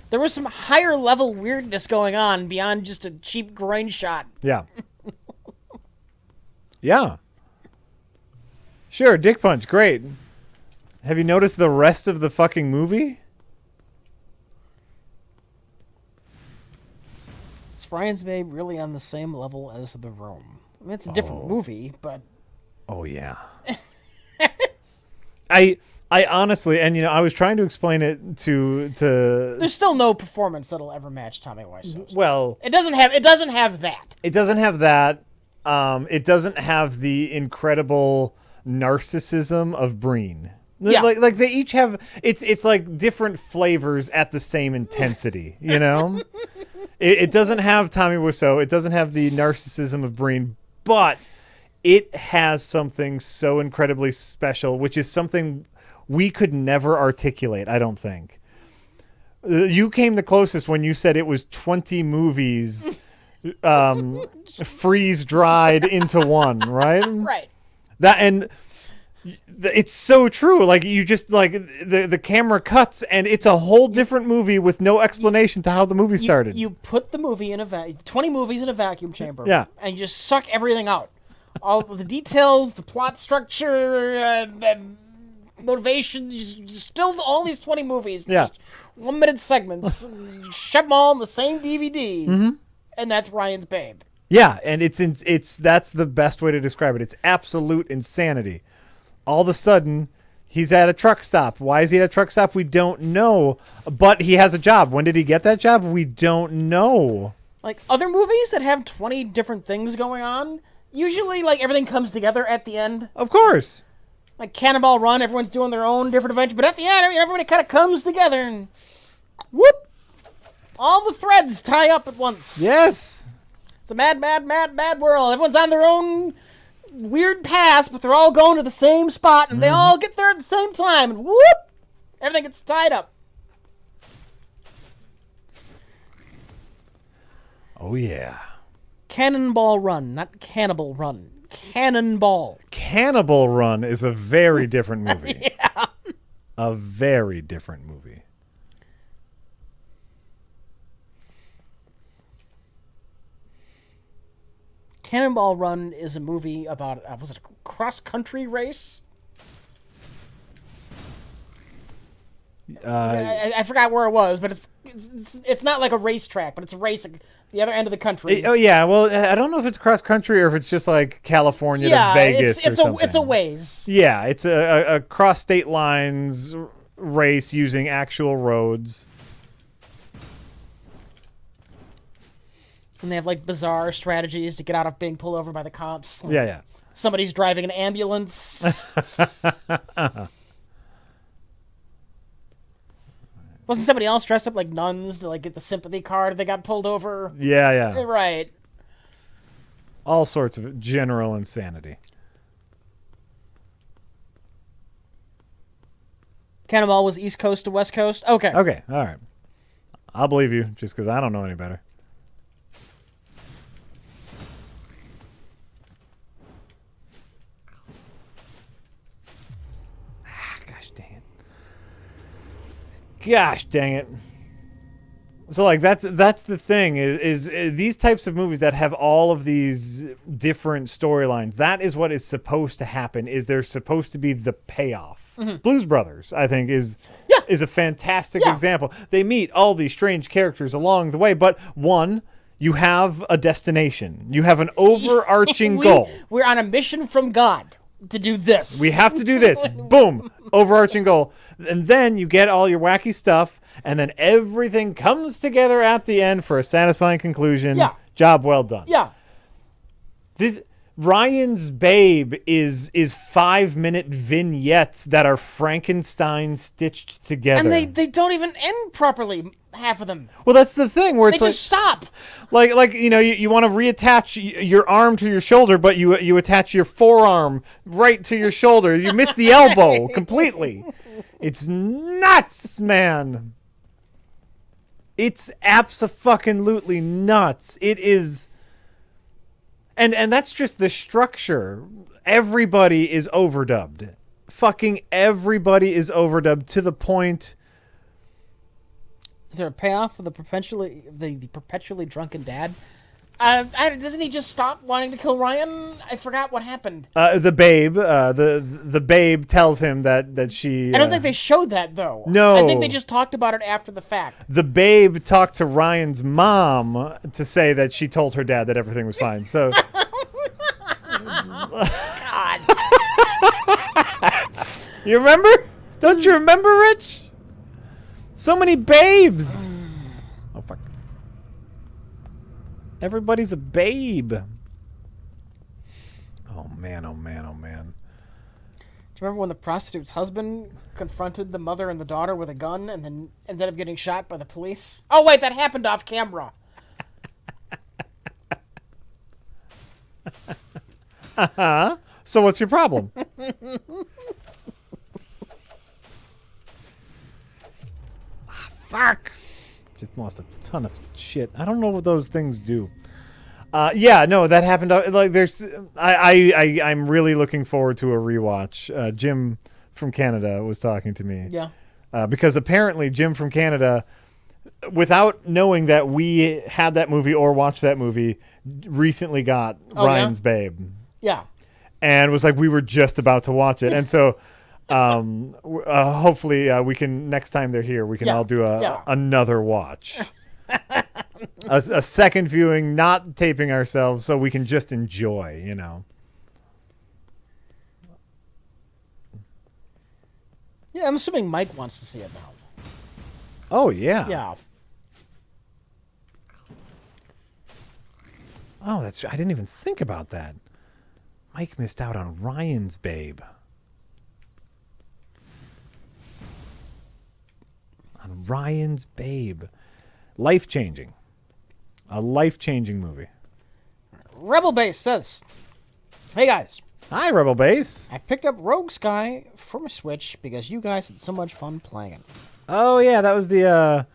S2: There was some higher level weirdness going on beyond just a cheap groin shot.
S1: Yeah. Yeah. Sure, dick punch, great. Have you noticed the rest of the fucking movie?
S2: Is Ryan's Babe really on the same level as The Room? I mean, it's a different movie, but...
S1: Oh, yeah. I honestly, and I was trying to explain it to.
S2: There's still no performance that'll ever match Tommy Wiseau's.
S1: Well,
S2: it doesn't have that.
S1: It doesn't have that. It doesn't have the incredible narcissism of Breen.
S2: Yeah.
S1: Like they each have it's like different flavors at the same intensity, you know? It doesn't have Tommy Wiseau. It doesn't have the narcissism of Breen, but it has something so incredibly special, which is something we could never articulate, I don't think. You came the closest when you said it was 20 movies freeze-dried into one, right?
S2: Right.
S1: That and it's so true. Like you just like the camera cuts and it's a whole different movie with no explanation to how the movie started.
S2: You put the movie in 20 movies in a vacuum chamber.
S1: Yeah.
S2: And you just suck everything out. All the details, the plot structure, motivation, just still all these 20 movies.
S1: Yeah.
S2: 1-minute segments. Shove them all in the same DVD. And that's Ryan's Babe.
S1: Yeah, and it's that's the best way to describe it. It's absolute insanity. All of a sudden, he's at a truck stop. Why is he at a truck stop? We don't know. But he has a job. When did he get that job? We don't know.
S2: Like other movies that have 20 different things going on, usually like everything comes together at the end.
S1: Of course.
S2: Like Cannonball Run, everyone's doing their own different adventure, but at the end, everybody kind of comes together and whoop! All the threads tie up at once.
S1: Yes.
S2: It's a mad, mad, mad, mad world. Everyone's on their own weird paths, but they're all going to the same spot, and they all get there at the same time, and whoop! Everything gets tied up.
S1: Oh, yeah.
S2: Cannonball Run, not Cannibal Run. Cannonball.
S1: Cannibal Run is a very different movie.
S2: Yeah.
S1: A very different movie.
S2: Cannonball Run is a movie about, was it a cross-country race? I forgot where it was, but it's not like a racetrack, but it's a race at the other end of the country.
S1: Oh yeah, well I don't know if it's cross country or if it's just like California to Vegas or something.
S2: It's a ways.
S1: Yeah, it's a cross state lines race using actual roads.
S2: And they have like bizarre strategies to get out of being pulled over by the cops. Like,
S1: Yeah.
S2: somebody's driving an ambulance. Wasn't somebody else dressed up like nuns to like get the sympathy card? They got pulled over.
S1: Yeah.
S2: Right.
S1: All sorts of general insanity.
S2: Cannonball was East Coast to West Coast. Okay.
S1: Okay, all right. I'll believe you just because I don't know any better. Gosh dang it. So like that's the thing is these types of movies that have all of these different storylines, that is what is supposed to happen, is there's supposed to be the payoff. Blues Brothers, I think, is a fantastic example. They meet all these strange characters along the way, but one, you have a destination. You have an overarching goal.
S2: We're on a mission from God to do this.
S1: We have to do this. Boom. Overarching goal. And then you get all your wacky stuff, and then everything comes together at the end for a satisfying conclusion.
S2: Yeah.
S1: Job well done.
S2: Yeah.
S1: This Ryan's Babe is 5-minute vignettes that are Frankenstein stitched together.
S2: And they don't even end properly, half of them.
S1: Well, that's the thing where it's
S2: They
S1: like
S2: just stop.
S1: like you know you want to reattach your arm to your shoulder, but you attach your forearm right to your shoulder. You miss the elbow completely. It's nuts, man. It's abso-fucking-lutely nuts. It is, and that's just the structure. Everybody is overdubbed. Fucking everybody is overdubbed to the point.
S2: Is there a payoff for the perpetually drunken dad? Doesn't he just stop wanting to kill Ryan? I forgot what happened.
S1: The babe, the babe tells him that she.
S2: I don't think they showed that though.
S1: No,
S2: I think they just talked about it after the fact.
S1: The babe talked to Ryan's mom to say that she told her dad that everything was fine. So.
S2: God.
S1: You remember? Don't you remember, Rich? So many babes. Oh fuck. Everybody's a babe. man, oh man, oh man.
S2: Do you remember when the prostitute's husband confronted the mother and the daughter with a gun and then ended up getting shot by the police? Oh, wait, that happened off camera.
S1: So what's your problem? Fuck. Just lost a ton of shit. I don't know what those things do. Yeah, no, that happened. Like, I'm really looking forward to a rewatch. Jim from Canada was talking to me.
S2: Yeah.
S1: Because apparently Jim from Canada, without knowing that we had that movie or watched that movie, recently got Ryan's Babe.
S2: Yeah.
S1: And was like, we were just about to watch it. And so hopefully we can, next time they're here, we can all do another watch. a second viewing, not taping ourselves, so we can just enjoy, you know.
S2: Yeah, I'm assuming Mike wants to see it now.
S1: Oh, yeah.
S2: Yeah.
S1: Oh, I didn't even think about that. Mike missed out on Ryan's Babe. On Ryan's Babe. Life-changing. A life-changing movie.
S2: Rebel Base says, hey guys,
S1: Hi, Rebel Base.
S2: I picked up Rogue Sky for my Switch because you guys had so much fun playing it.
S1: Oh, yeah, that was the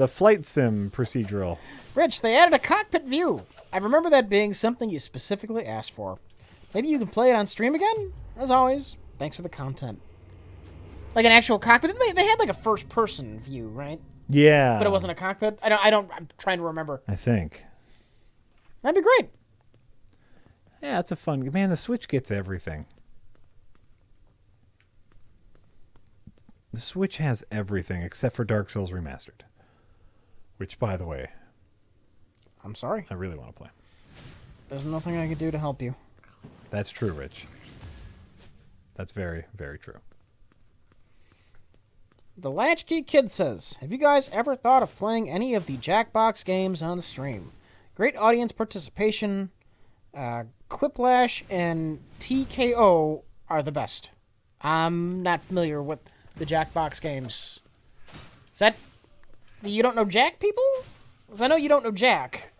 S1: flight sim procedural.
S2: Rich, they added a cockpit view. I remember that being something you specifically asked for. Maybe you can play it on stream again? As always, thanks for the content. Like an actual cockpit? They had like a first-person view, right?
S1: Yeah.
S2: But it wasn't a cockpit? I'm trying to remember.
S1: I think.
S2: That'd be great.
S1: Yeah, it's a fun... Man, the Switch gets everything. The Switch has everything except for Dark Souls Remastered. Which, by the way...
S2: I'm sorry.
S1: I really want to play.
S2: There's nothing I can do to help you.
S1: That's true, Rich. That's very, very true.
S2: The Latchkey Kid says, have you guys ever thought of playing any of the Jackbox games on the stream? Great audience participation. Quiplash and TKO are the best. I'm not familiar with the Jackbox games. Is that... You don't know Jack, people? Because I know you don't know Jack.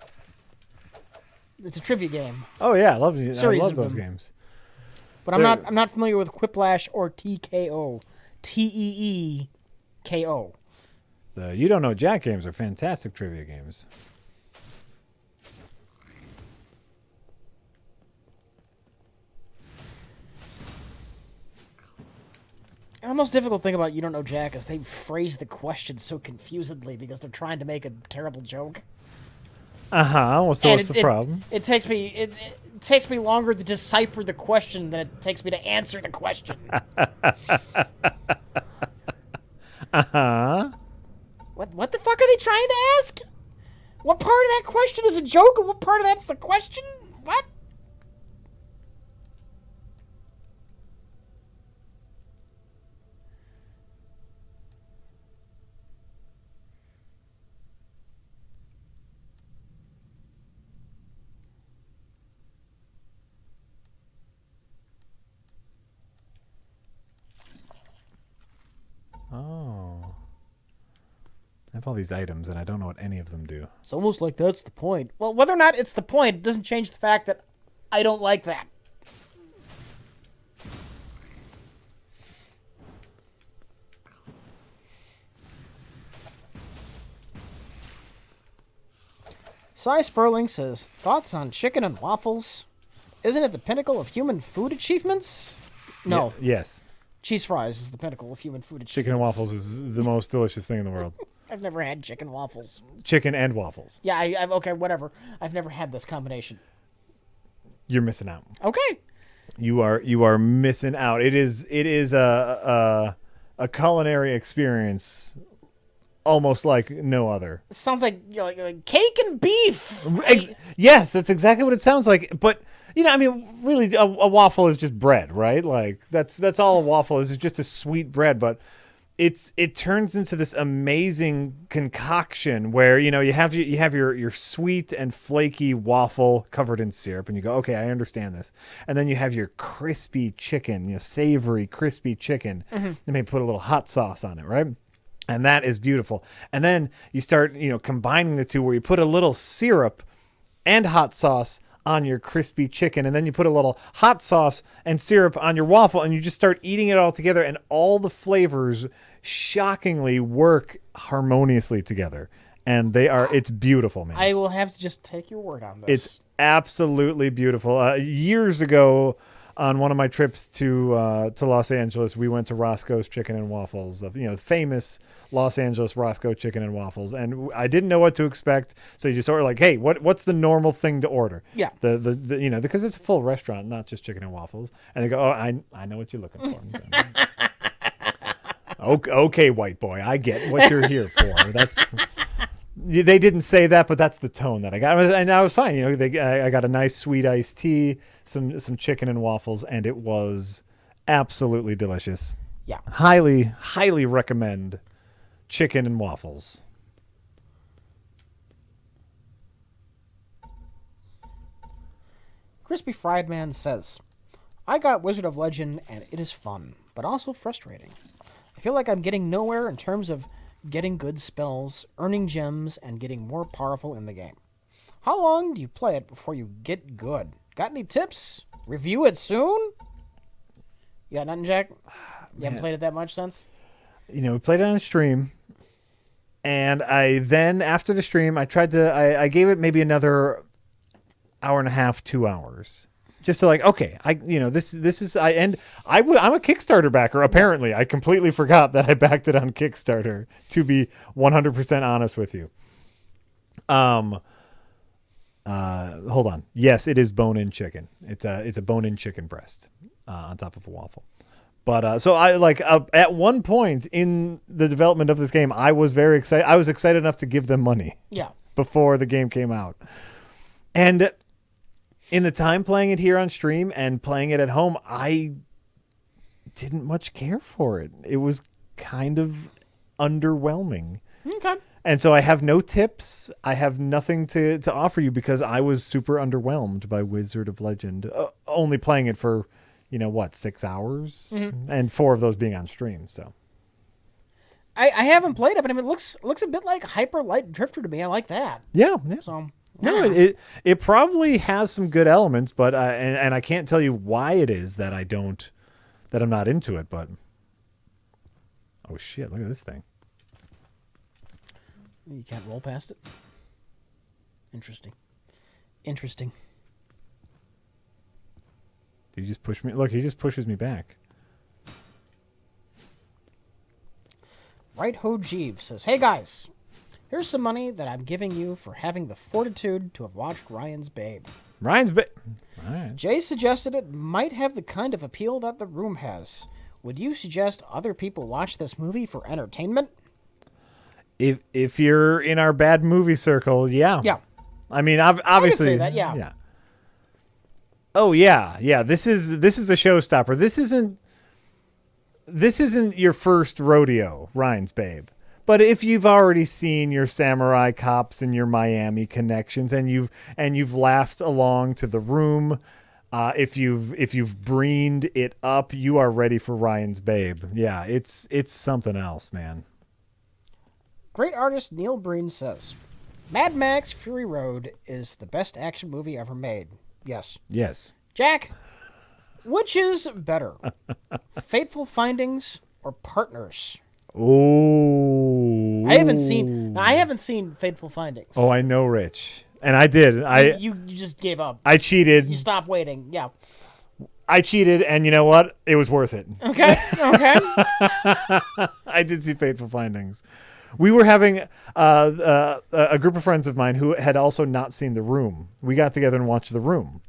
S2: It's a trivia game.
S1: Oh, yeah, I love those
S2: them.
S1: games.
S2: But I'm not familiar with Quiplash or TKO. TEEKO.
S1: The You Don't Know Jack games are fantastic trivia games.
S2: And the most difficult thing about You Don't Know Jack is they phrase the question so confusedly because they're trying to make a terrible joke.
S1: Well, so what's the problem?
S2: It takes me longer to decipher the question than it takes me to answer the question. What the fuck are they trying to ask? What part of that question is a joke and what part of that's the question? What?
S1: Oh. I have all these items, and I don't know what any of them do.
S2: It's almost like that's the point. Well, whether or not it's the point, it doesn't change the fact that I don't like that. Cy Sperling says, thoughts on chicken and waffles? Isn't it the pinnacle of human food achievements? No.
S1: Yes.
S2: Cheese fries is the pinnacle of human food achievements.
S1: Chicken and waffles is the most delicious thing in the world.
S2: I've never had chicken waffles.
S1: Chicken and waffles.
S2: Yeah, I've okay, whatever. I've never had this combination.
S1: You're missing out.
S2: Okay.
S1: You are missing out. It is a culinary experience almost like no other.
S2: It sounds like, like cake and beef.
S1: Yes, that's exactly what it sounds like. But I mean, really, a waffle is just bread, right? Like that's all a waffle is. It's just a sweet bread. But it turns into this amazing concoction where you have your sweet and flaky waffle covered in syrup, and you go, okay, I understand this. And then you have your crispy chicken, savory crispy chicken. And maybe put a little hot sauce on it, right? And that is beautiful. And then you start combining the two, where you put a little syrup and hot sauce on your crispy chicken, and then you put a little hot sauce and syrup on your waffle, and you just start eating it all together, and all the flavors shockingly work harmoniously together, and it's beautiful, man.
S2: I will have to just take your word on this.
S1: It's absolutely beautiful. Years ago, on one of my trips to Los Angeles, we went to Roscoe's Chicken and Waffles, famous Los Angeles Roscoe Chicken and Waffles, and I didn't know what to expect. So you just order like, hey, what's the normal thing to order?
S2: Yeah.
S1: The because it's a full restaurant, not just chicken and waffles. And they go, oh, I know what you're looking for. Okay, white boy, I get what you're here for. They didn't say that, but that's the tone that I got, and I was fine. I got a nice sweet iced tea, some chicken and waffles, and it was absolutely delicious.
S2: Yeah,
S1: highly recommend chicken and waffles.
S2: Crispy Fried Man says, I got Wizard of Legend, and it is fun, but also frustrating. I feel like I'm getting nowhere in terms of getting good spells, earning gems, and getting more powerful in the game. How long do you play it before you get good? Got any tips? Review it soon? You got nothing, Jack? You haven't played it that much since?
S1: We played it on a stream, and after the stream, I I gave it maybe another hour and a half, 2 hours. Just to okay, this is I'm a Kickstarter backer. Apparently, I completely forgot that I backed it on Kickstarter. To be 100% honest with you. Hold on. Yes, it is bone-in chicken. It's a bone-in chicken breast on top of a waffle. But so I at one point in the development of this game, I was very excited. I was excited enough to give them money.
S2: Yeah.
S1: Before the game came out, and in the time playing it here on stream and playing it at home, I didn't much care for it. It was kind of underwhelming.
S2: Okay.
S1: And so I have no tips. I have nothing to offer you because I was super underwhelmed by Wizard of Legend. Only playing it for, 6 hours? Mm-hmm. And 4 of those being on stream, so.
S2: I haven't played it, but it looks a bit like Hyper Light Drifter to me. I like that.
S1: Yeah.
S2: So...
S1: No, it probably has some good elements, but and I can't tell you why it is that I'm not into it. But oh shit, look at this thing!
S2: You can't roll past it. Interesting.
S1: Did you just push me? Look, he just pushes me back.
S2: Right Ho Jeeves says, "Hey guys. Here's some money that I'm giving you for having the fortitude to have watched Ryan's Babe."
S1: Ryan's Babe. All right.
S2: Jay suggested it might have the kind of appeal that The Room has. Would you suggest other people watch this movie for entertainment?
S1: If you're in our bad movie circle, yeah.
S2: Yeah.
S1: I mean, obviously.
S2: I can say that, yeah.
S1: Yeah. Oh yeah, yeah. This is a showstopper. This isn't your first rodeo, Ryan's Babe. But if you've already seen your Samurai Cops and your Miami connections, and you've laughed along to The Room, if you've breened it up, you are ready for Ryan's Babe. Yeah, it's something else, man.
S2: Great artist Neil Breen says, Mad Max Fury Road is the best action movie ever made. Yes.
S1: Yes.
S2: Jack, which is better, Fateful Findings or Partners?
S1: Oh,
S2: I haven't seen Fateful Findings.
S1: Oh, I know, Rich, and I did.
S2: You just gave up.
S1: I cheated.
S2: You stopped waiting. Yeah.
S1: I cheated, and you know what? It was worth it.
S2: Okay. Okay.
S1: I did see Fateful Findings. We were having a group of friends of mine who had also not seen The Room. We got together and watched The Room,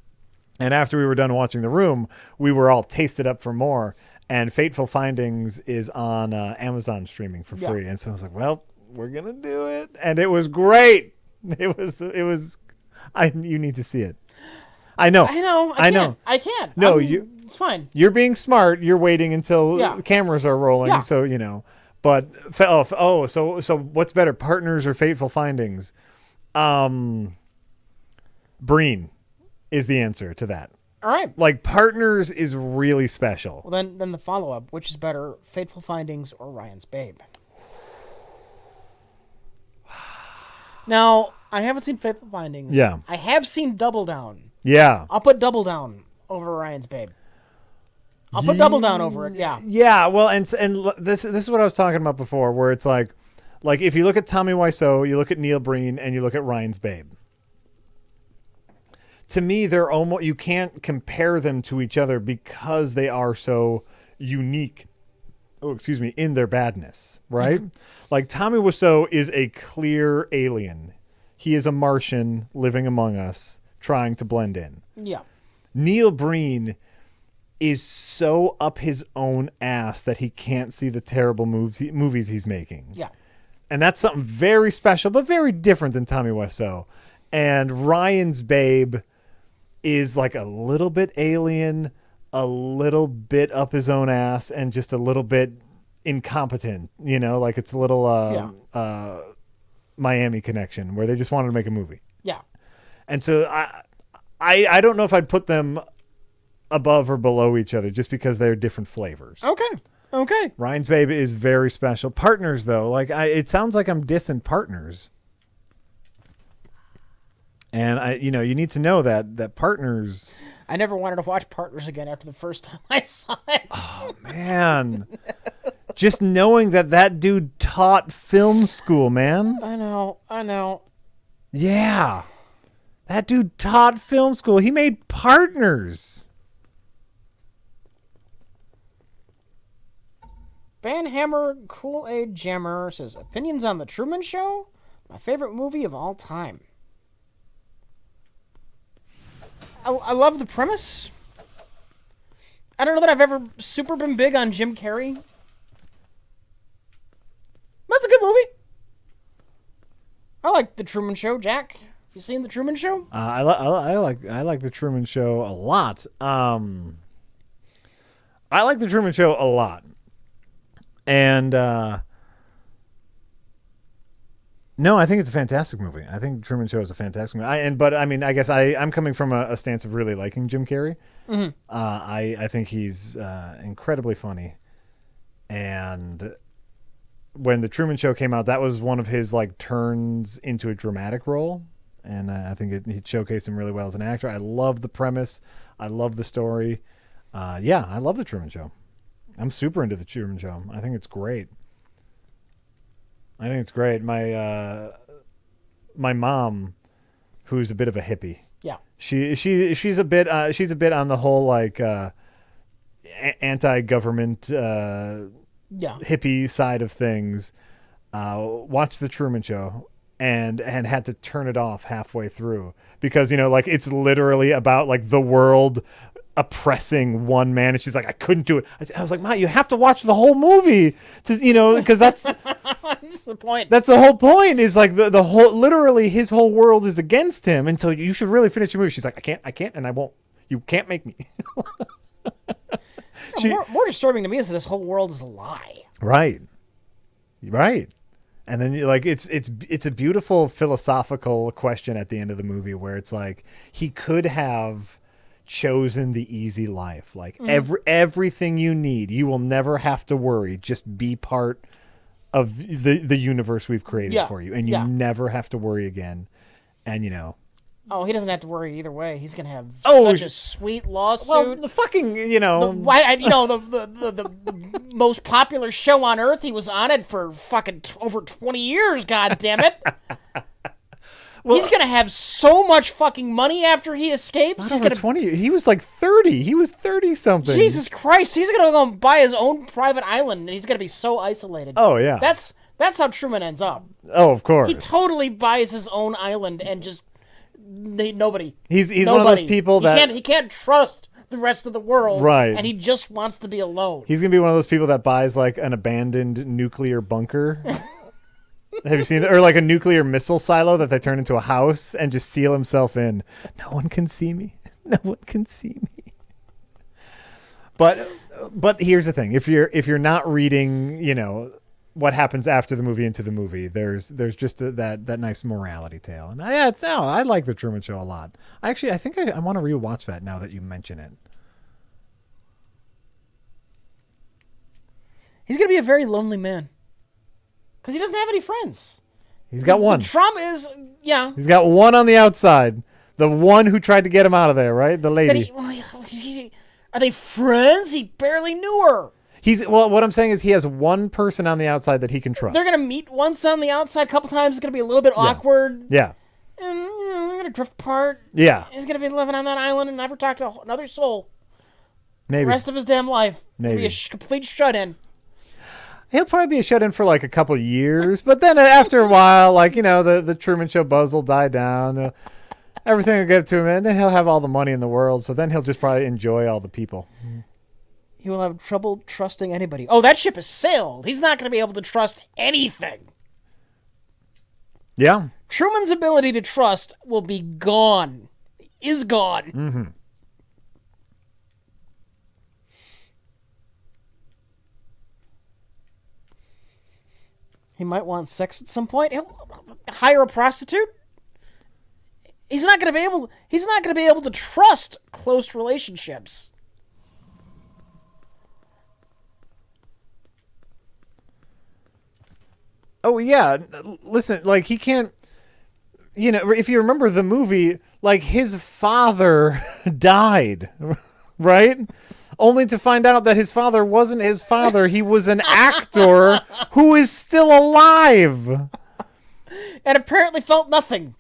S1: and after we were done watching The Room, we were all tasted up for more. And Fateful Findings is on Amazon streaming for free. And so I was like, well, we're going to do it. And it was great. It was, you need to see it. I know.
S2: I can't.
S1: No,
S2: it's fine.
S1: You're being smart. You're waiting until cameras are rolling. Yeah. So, But so what's better, Partners or Fateful Findings? Breen is the answer to that.
S2: All right.
S1: Like, Partners is really special.
S2: Well, then the follow-up, which is better, Fateful Findings or Ryan's Babe? Now, I haven't seen Fateful Findings.
S1: Yeah.
S2: I have seen Double Down.
S1: Yeah.
S2: I'll put Double Down over Ryan's Babe. I'll put Double Down over it, yeah.
S1: Yeah, well, and this is what I was talking about before, where it's like if you look at Tommy Wiseau, you look at Neil Breen, and you look at Ryan's Babe. To me, they're almost, you can't compare them to each other because they are so unique. Oh, excuse me, in their badness, right? Mm-hmm. Like, Tommy Wiseau is a clear alien. He is a Martian living among us, trying to blend in.
S2: Yeah.
S1: Neil Breen is so up his own ass that he can't see the terrible movies he's making.
S2: Yeah.
S1: And that's something very special, but very different than Tommy Wiseau. And Ryan's Babe is like a little bit alien, a little bit up his own ass, and just a little bit incompetent. You know, like it's a little Miami Connection, where they just wanted to make a movie.
S2: Yeah.
S1: And so I don't know if I'd put them above or below each other just because they're different flavors.
S2: Okay.
S1: Ryan's Babe is very special. Partners, though, like it sounds like I'm dissing Partners. And you need to know that Partners.
S2: I never wanted to watch Partners again after the first time I saw it.
S1: Oh man, just knowing that dude taught film school, man.
S2: I know.
S1: Yeah, that dude taught film school. He made Partners.
S2: Banhammer Kool-Aid Jammer says, opinions on The Truman Show? My favorite movie of all time. I love the premise. I don't know that I've ever super been big on Jim Carrey. That's a good movie. I like The Truman Show. Jack, have you seen The Truman Show?
S1: I like The Truman Show a lot. I like The Truman Show a lot. And no, I think it's a fantastic movie. I think Truman Show is a fantastic movie. But I guess I'm coming from a stance of really liking Jim Carrey. Mm-hmm. I think he's incredibly funny. And when The Truman Show came out, that was one of his like turns into a dramatic role. And I think he showcased him really well as an actor. I love the premise. I love the story. I love The Truman Show. I'm super into The Truman Show. I think it's great. My mom, who's a bit of a hippie.
S2: Yeah.
S1: She's a bit on the whole like anti-government hippie side of things. Watched The Truman Show and had to turn it off halfway through because like it's literally about like the world oppressing one man, and she's like, I couldn't do it. I was like, Ma, you have to watch the whole movie to because that's
S2: that's the point.
S1: That's the whole point, is like the whole, literally his whole world is against him, and so you should really finish your movie. She's like, I can't, and I won't. You can't make me.
S2: More disturbing to me is that this whole world is a lie.
S1: Right. And then like it's a beautiful philosophical question at the end of the movie where it's like he could have chosen the easy life, like everything you need, you will never have to worry, just be part of the universe we've created for you, and you never have to worry again. And he
S2: doesn't have to worry either way. He's gonna have such a sweet lawsuit.
S1: Well, the fucking
S2: the most popular show on earth, he was on it for fucking over 20 years, god damn it. Well, he's gonna have so much fucking money after he escapes. He's gonna
S1: 20. He was like 30. He was 30 something.
S2: Jesus Christ! He's gonna go buy his own private island, and he's gonna be so isolated.
S1: Oh yeah.
S2: That's how Truman ends up.
S1: Oh, of course.
S2: He totally buys his own island and just nobody.
S1: He's one of those people that
S2: he can't trust the rest of the world,
S1: right?
S2: And he just wants to be alone.
S1: He's gonna be one of those people that buys like an abandoned nuclear bunker. Have you seen that? Or like a nuclear missile silo that they turn into a house and just seal himself in. No one can see me. No one can see me. But here's the thing: if you're not reading, what happens after the movie into the movie. There's just that nice morality tale. And I like the Truman Show a lot. I think I want to rewatch that now that you mention it.
S2: He's going to be a very lonely man. Because he doesn't have any friends.
S1: He's got one.
S2: The trauma is, yeah.
S1: He's got one on the outside. The one who tried to get him out of there, right? The lady.
S2: Are they friends? He barely knew her.
S1: What I'm saying is he has one person on the outside that he can trust.
S2: They're going to meet once on the outside a couple times. It's going to be a little bit awkward.
S1: Yeah.
S2: And, they're going to drift apart.
S1: Yeah.
S2: He's going to be living on that island and never talk to another soul.
S1: Maybe.
S2: The rest of his damn life.
S1: Maybe.
S2: Be a complete shut-in.
S1: He'll probably be a shut-in for like a couple years, but then after a while, like, the Truman Show buzz will die down. Everything will get to him, and then he'll have all the money in the world, so then he'll just probably enjoy all the people.
S2: He will have trouble trusting anybody. Oh, that ship has sailed. He's not going to be able to trust anything.
S1: Yeah.
S2: Truman's ability to trust will be gone. Is gone.
S1: Mm-hmm.
S2: He might want sex at some point. He'll hire a prostitute. He's not going to be able to trust close relationships.
S1: Oh yeah, listen, like he can't if you remember the movie, like his father died, right? Only to find out that his father wasn't his father. He was an actor who is still alive.
S2: And apparently felt nothing.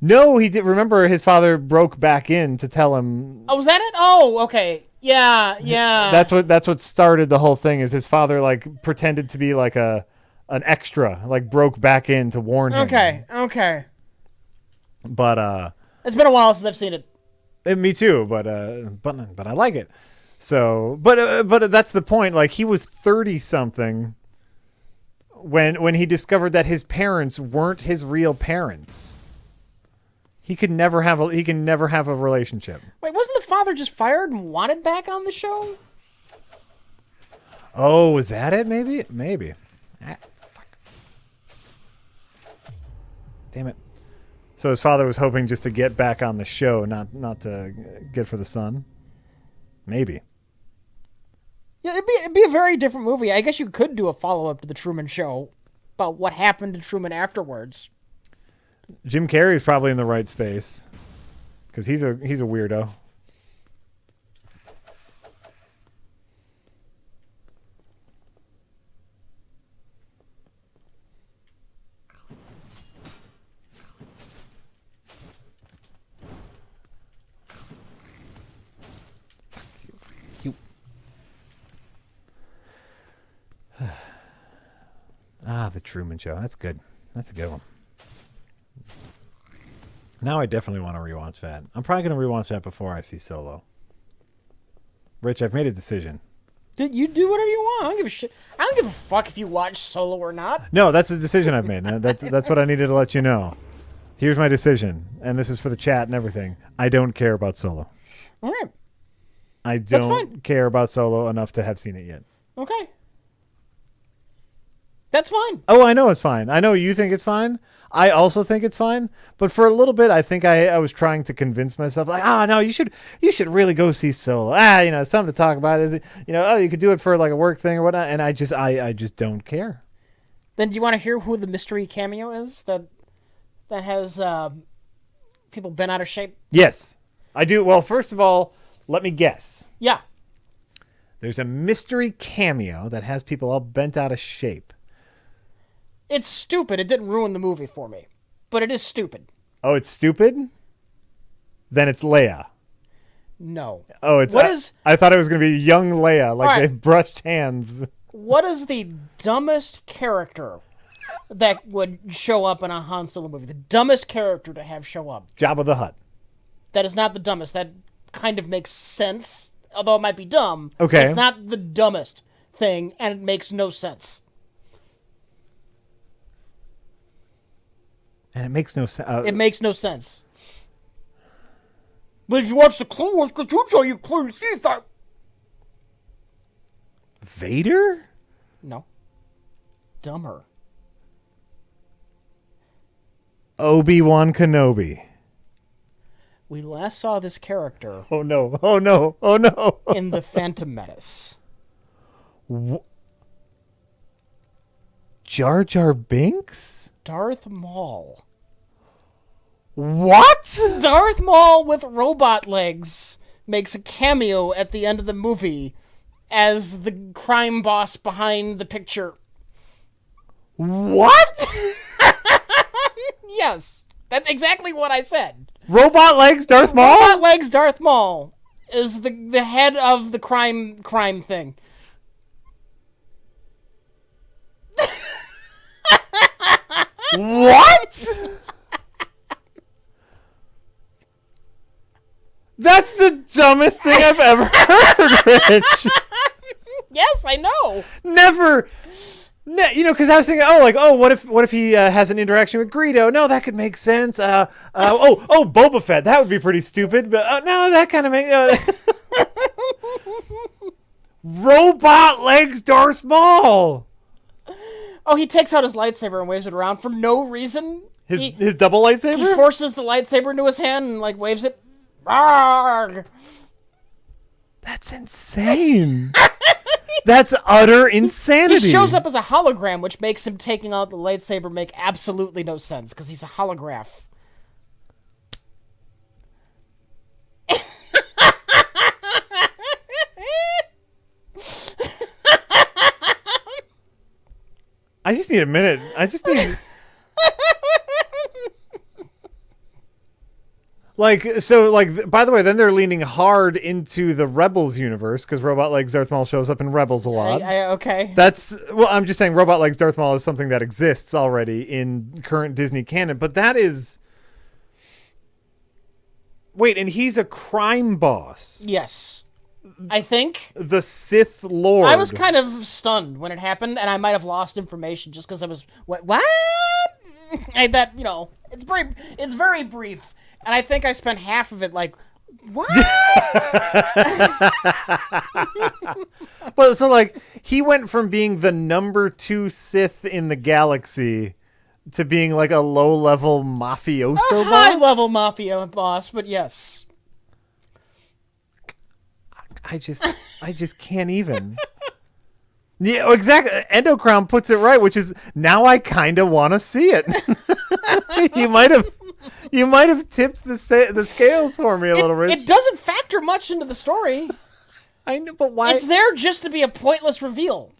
S1: No, he did. Remember, his father broke back in to tell him.
S2: Oh, was that it? Oh, okay. Yeah.
S1: That's what started the whole thing. Is his father like pretended to be like an extra, like broke back in to warn him.
S2: Okay.
S1: But
S2: it's been a while since I've seen it.
S1: Me too, but I like it. So, but that's the point. Like he was 30 something when he discovered that his parents weren't his real parents. He can never have a relationship.
S2: Wait, wasn't the father just fired and wanted back on the show?
S1: Oh, was that it? Maybe. Fuck. Damn it. So his father was hoping just to get back on the show, not to get for the son. Maybe.
S2: Yeah, it'd be a very different movie. I guess you could do a follow-up to The Truman Show about what happened to Truman afterwards.
S1: Jim Carrey's probably in the right space because he's a weirdo. The Truman Show. That's good. That's a good one. Now I definitely want to rewatch that. I'm probably going to rewatch that before I see Solo. Rich, I've made a decision.
S2: Dude, you do whatever you want. I don't give a shit. I don't give a fuck if you watch Solo or not.
S1: No, that's the decision I've made. That's what I needed to let you know. Here's my decision, and this is for the chat and everything. I don't care about Solo.
S2: All right.
S1: I don't care about Solo enough to have seen it yet.
S2: Okay. That's fine.
S1: Oh, I know it's fine. I know you think it's fine. I also think it's fine. But for a little bit, I think I was trying to convince myself, like, no, you should really go see Solo. It's something to talk about. Is it, you could do it for like a work thing or whatnot. And I just don't care.
S2: Then do you want to hear who the mystery cameo is that has people bent out of shape?
S1: Yes, I do. Well, first of all, let me guess.
S2: Yeah.
S1: There's a mystery cameo that has people all bent out of shape.
S2: It's stupid. It didn't ruin the movie for me. But it is stupid.
S1: Oh, it's stupid? Then it's Leia.
S2: No.
S1: Oh, I thought it was going to be young Leia, like they brushed hands.
S2: What is the dumbest character that would show up in a Han Solo movie? The dumbest character to have show up?
S1: Jabba the Hutt.
S2: That is not the dumbest. That kind of makes sense, although it might be dumb.
S1: Okay.
S2: It's not the dumbest thing, and it makes no sense.
S1: And it makes no sense.
S2: It makes no sense. But if you watch the Clone Wars cartoon you clearly see that.
S1: Vader?
S2: No. dumber?
S1: Obi-Wan Kenobi.
S2: We last saw this character
S1: Oh no! Oh no! Oh no!
S2: in The Phantom Menace.
S1: Jar Jar Binks?
S2: Darth Maul.
S1: What?
S2: Darth Maul with robot legs makes a cameo at the end of the movie as the crime boss behind the picture.
S1: What?
S2: Yes, that's exactly what I said.
S1: Robot legs, Darth Maul?
S2: Robot legs Darth Maul is the head of the crime thing.
S1: What? That's the dumbest thing I've ever heard, Rich.
S2: Yes, I know.
S1: Never. Because I was thinking, what if he has an interaction with Greedo? No, that could make sense. Boba Fett. That would be pretty stupid. But no, that kind of makes. Robot legs, Darth Maul.
S2: Oh, he takes out his lightsaber and waves it around for no reason.
S1: His double lightsaber?
S2: He forces the lightsaber into his hand and waves it. Arrgh.
S1: That's insane. That's utter insanity.
S2: He shows up as a hologram, which makes him taking out the lightsaber make absolutely no sense because he's a holograph.
S1: I just need a minute. By the way, then they're leaning hard into the Rebels universe because Robot Legs Darth Maul shows up in Rebels a lot.
S2: Okay.
S1: I'm just saying Robot Legs Darth Maul is something that exists already in current Disney canon, but that is... Wait, and he's a crime boss.
S2: Yes. I think.
S1: The Sith Lord.
S2: I was kind of stunned when it happened, and I might have lost information just because I was... What? It's very brief. And I think I spent half of it what?
S1: Well, so he went from being the number 2 Sith in the galaxy to being a low-level mafioso boss?
S2: High-level mafia boss, but yes.
S1: I just can't even. Yeah, exactly. Endocrown puts it right, which is now I kind of want to see it. You might have tipped the scales for me a little bit.
S2: It doesn't factor much into the story.
S1: I know, but why?
S2: It's there just to be a pointless reveal.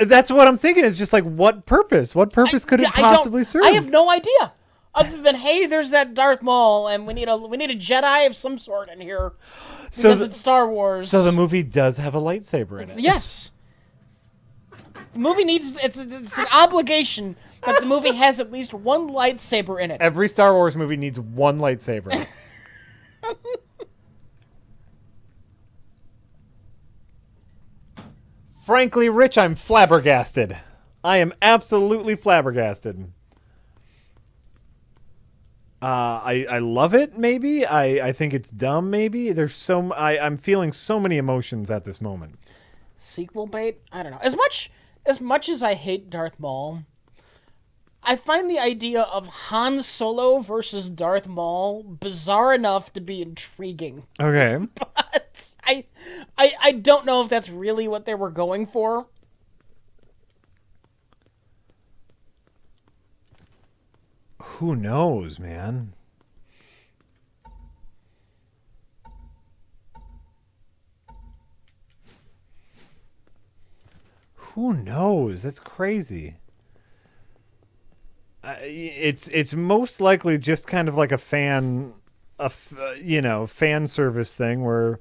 S1: That's what I'm thinking. Is just what purpose? What purpose could it possibly serve?
S2: I have no idea. Other than hey, there's that Darth Maul, and we need a Jedi of some sort in here because it's Star Wars.
S1: So the movie does have a lightsaber in it.
S2: Yes. The movie needs it's an obligation that the movie has at least one lightsaber in it.
S1: Every Star Wars movie needs one lightsaber. Frankly, Rich, I'm flabbergasted. I am absolutely flabbergasted. I love it, maybe. I think it's dumb, maybe. I'm feeling so many emotions at this moment.
S2: Sequel bait? I don't know. As much as I hate Darth Maul, I find the idea of Han Solo versus Darth Maul bizarre enough to be intriguing.
S1: Okay.
S2: But I don't know if that's really what they were going for.
S1: Who knows, man? Who knows? That's crazy. It's most likely just kind of like a fan service thing where,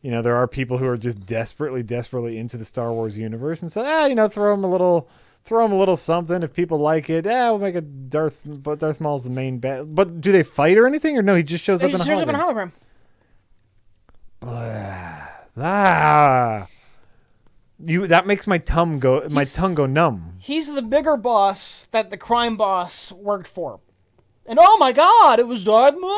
S1: there are people who are just desperately into the Star Wars universe and so, throw them a little something if people like it. We'll make a Darth Maul's the main bad. But do they fight or anything, or no? He just shows up in a hologram. That makes my tongue go numb.
S2: He's the bigger boss that the crime boss worked for, and oh my God, it was Darth Maul.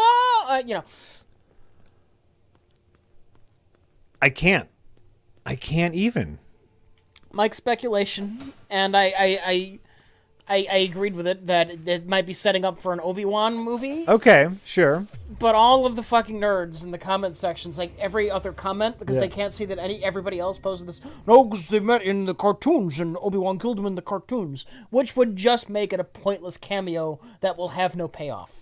S1: I can't even.
S2: Mike's speculation, and I agreed with it that it might be setting up for an Obi-Wan movie.
S1: Okay, sure.
S2: But all of the fucking nerds in the comment sections, like every other comment, because
S1: Yeah.
S2: they can't see that everybody else posted this. No, because they met in the cartoons, and Obi-Wan killed him in the cartoons, which would just make it a pointless cameo that will have no payoff.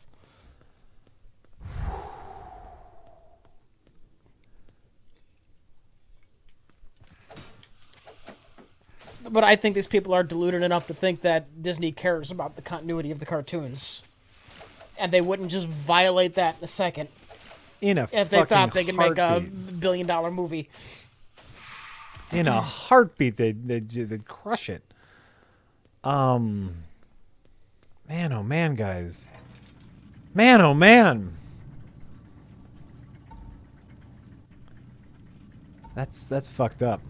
S2: But I think these people are deluded enough to think that Disney cares about the continuity of the cartoons. And they wouldn't just violate that in a second if they thought they could make a $1 billion movie.
S1: In a heartbeat, they'd crush it. Man, oh man, guys. Man, oh man. That's fucked up.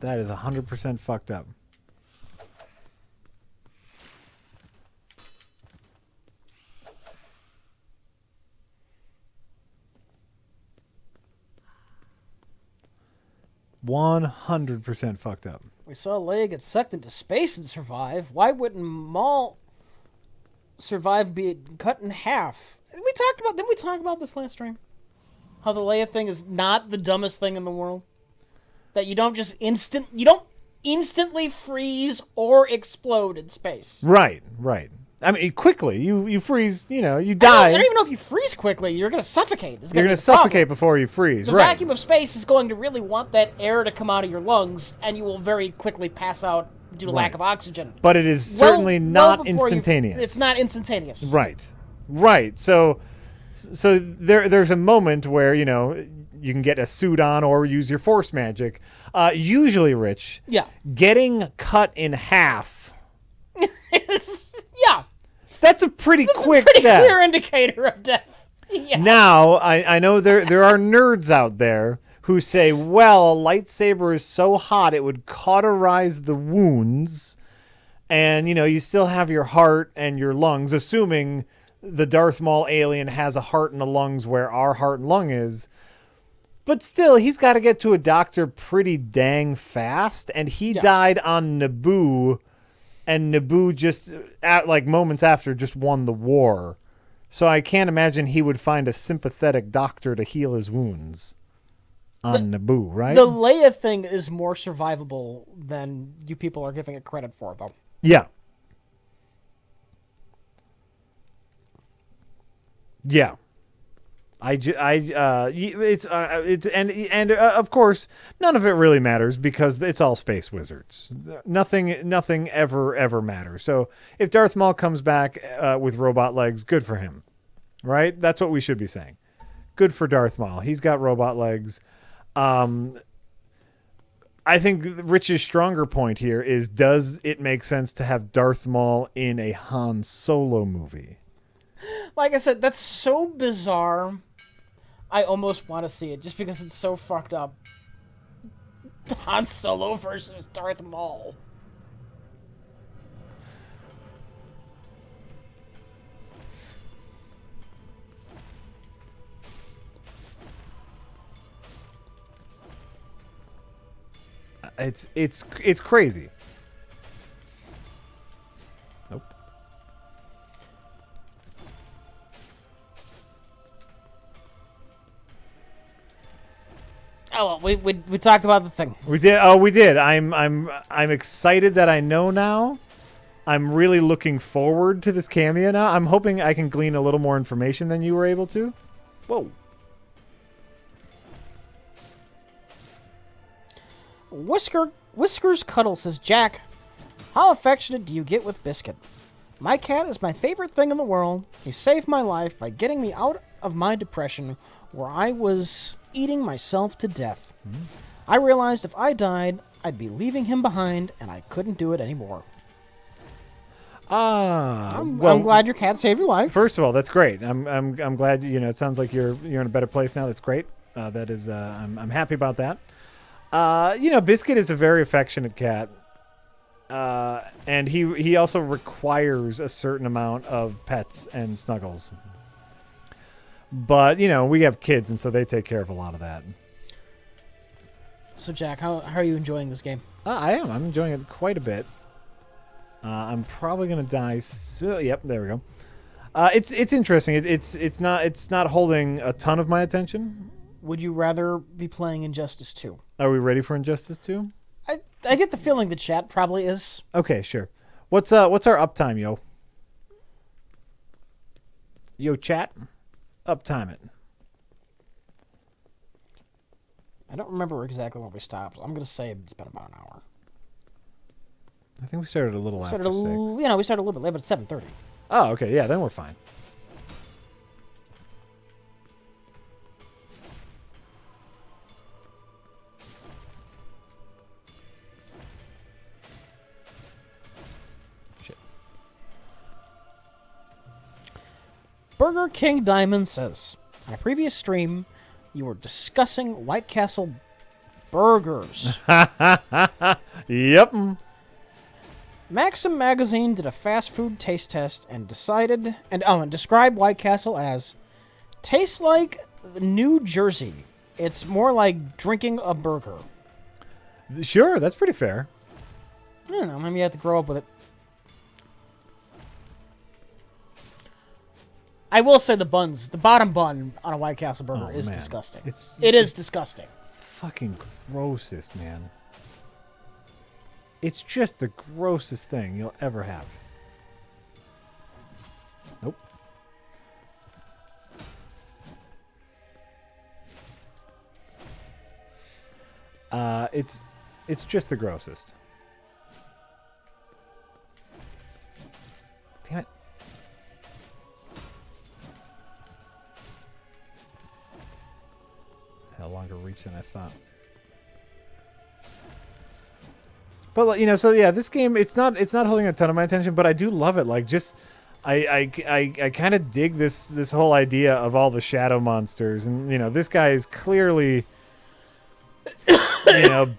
S1: That is 100% fucked up. %100 fucked up.
S2: We saw Leia get sucked into space and survive. Why wouldn't Maul survive being cut in half? Didn't we talk about this last stream? How the Leia thing is not the dumbest thing in the world? That you don't instantly freeze or explode in space.
S1: Right. I mean, quickly. You freeze, you die.
S2: I don't even know if you freeze quickly. You're going to suffocate.
S1: You're going to suffocate before you freeze,
S2: The
S1: right.
S2: vacuum of space is going to really want that air to come out of your lungs, and you will very quickly pass out due to lack of oxygen.
S1: But it is certainly not
S2: before
S1: instantaneous.
S2: It's not instantaneous.
S1: Right. So there's a moment where, you can get a suit on or use your force magic. Usually, Rich, getting cut in half.
S2: Yeah.
S1: That's a pretty quick death.
S2: Clear indicator of death. Yeah.
S1: Now, I know there are nerds out there who say, well, a lightsaber is so hot it would cauterize the wounds, and, you still have your heart and your lungs, assuming the Darth Maul alien has a heart and a lungs where our heart and lung is. But still, he's got to get to a doctor pretty dang fast, and he died on Naboo, and Naboo just, moments after, just won the war. So I can't imagine he would find a sympathetic doctor to heal his wounds on Naboo, right?
S2: The Leia thing is more survivable than you people are giving it credit for, though.
S1: Yeah. Of course, none of it really matters because it's all space wizards. Nothing ever matters. So if Darth Maul comes back with robot legs, good for him, right? That's what we should be saying. Good for Darth Maul. He's got robot legs. I think Rich's stronger point here is: does it make sense to have Darth Maul in a Han Solo movie?
S2: Like I said, that's so bizarre. I almost want to see it just because it's so fucked up. Han Solo versus Darth Maul.
S1: It's crazy. Nope.
S2: Oh, well, we talked about the thing.
S1: We did. Oh, we did. I'm excited that I know now. I'm really looking forward to this cameo now. I'm hoping I can glean a little more information than you were able to. Whoa.
S2: Whiskers Cuddle says, Jack, how affectionate do you get with Biscuit? My cat is my favorite thing in the world. He saved my life by getting me out of my depression where I was eating myself to death. I realized if I died, I'd be leaving him behind, and I couldn't do it anymore. I'm glad your cat saved your life.
S1: First of all, that's great. I'm glad. It sounds like you're in a better place now. That's great. That is. I'm happy about that. Biscuit is a very affectionate cat, and he also requires a certain amount of pets and snuggles. But we have kids, and so they take care of a lot of that.
S2: So, Jack, how are you enjoying this game?
S1: I am. I'm enjoying it quite a bit. I'm probably gonna die. Yep, there we go. It's interesting. It's not holding a ton of my attention.
S2: Would you rather be playing Injustice 2?
S1: Are we ready for Injustice 2?
S2: I get the feeling the chat probably is.
S1: Okay, sure. What's our uptime, yo? Yo, chat, uptime it.
S2: I don't remember exactly where we stopped. I'm gonna say it's been about an hour.
S1: I think we started a little after 6.
S2: We started a little bit late, but it's 7:30.
S1: Oh, okay, yeah, then we're fine. Shit.
S2: Burger King Diamond says, on a previous stream, you were discussing White Castle burgers.
S1: Yep.
S2: Maxim magazine did a fast food taste test and described White Castle as tastes like New Jersey. It's more like drinking a burger.
S1: Sure, that's pretty fair.
S2: I don't know, maybe you have to grow up with it. I will say the bottom bun on a White Castle burger is
S1: man.
S2: disgusting.
S1: It
S2: is disgusting.
S1: It's the fucking grossest, man. It's just the grossest thing you'll ever have. Nope. It's just the grossest. Damn it. Had a longer reach than I thought. But so yeah, this game it's not holding a ton of my attention, but I do love it. Like just I kind of dig this whole idea of all the shadow monsters, and this guy is clearly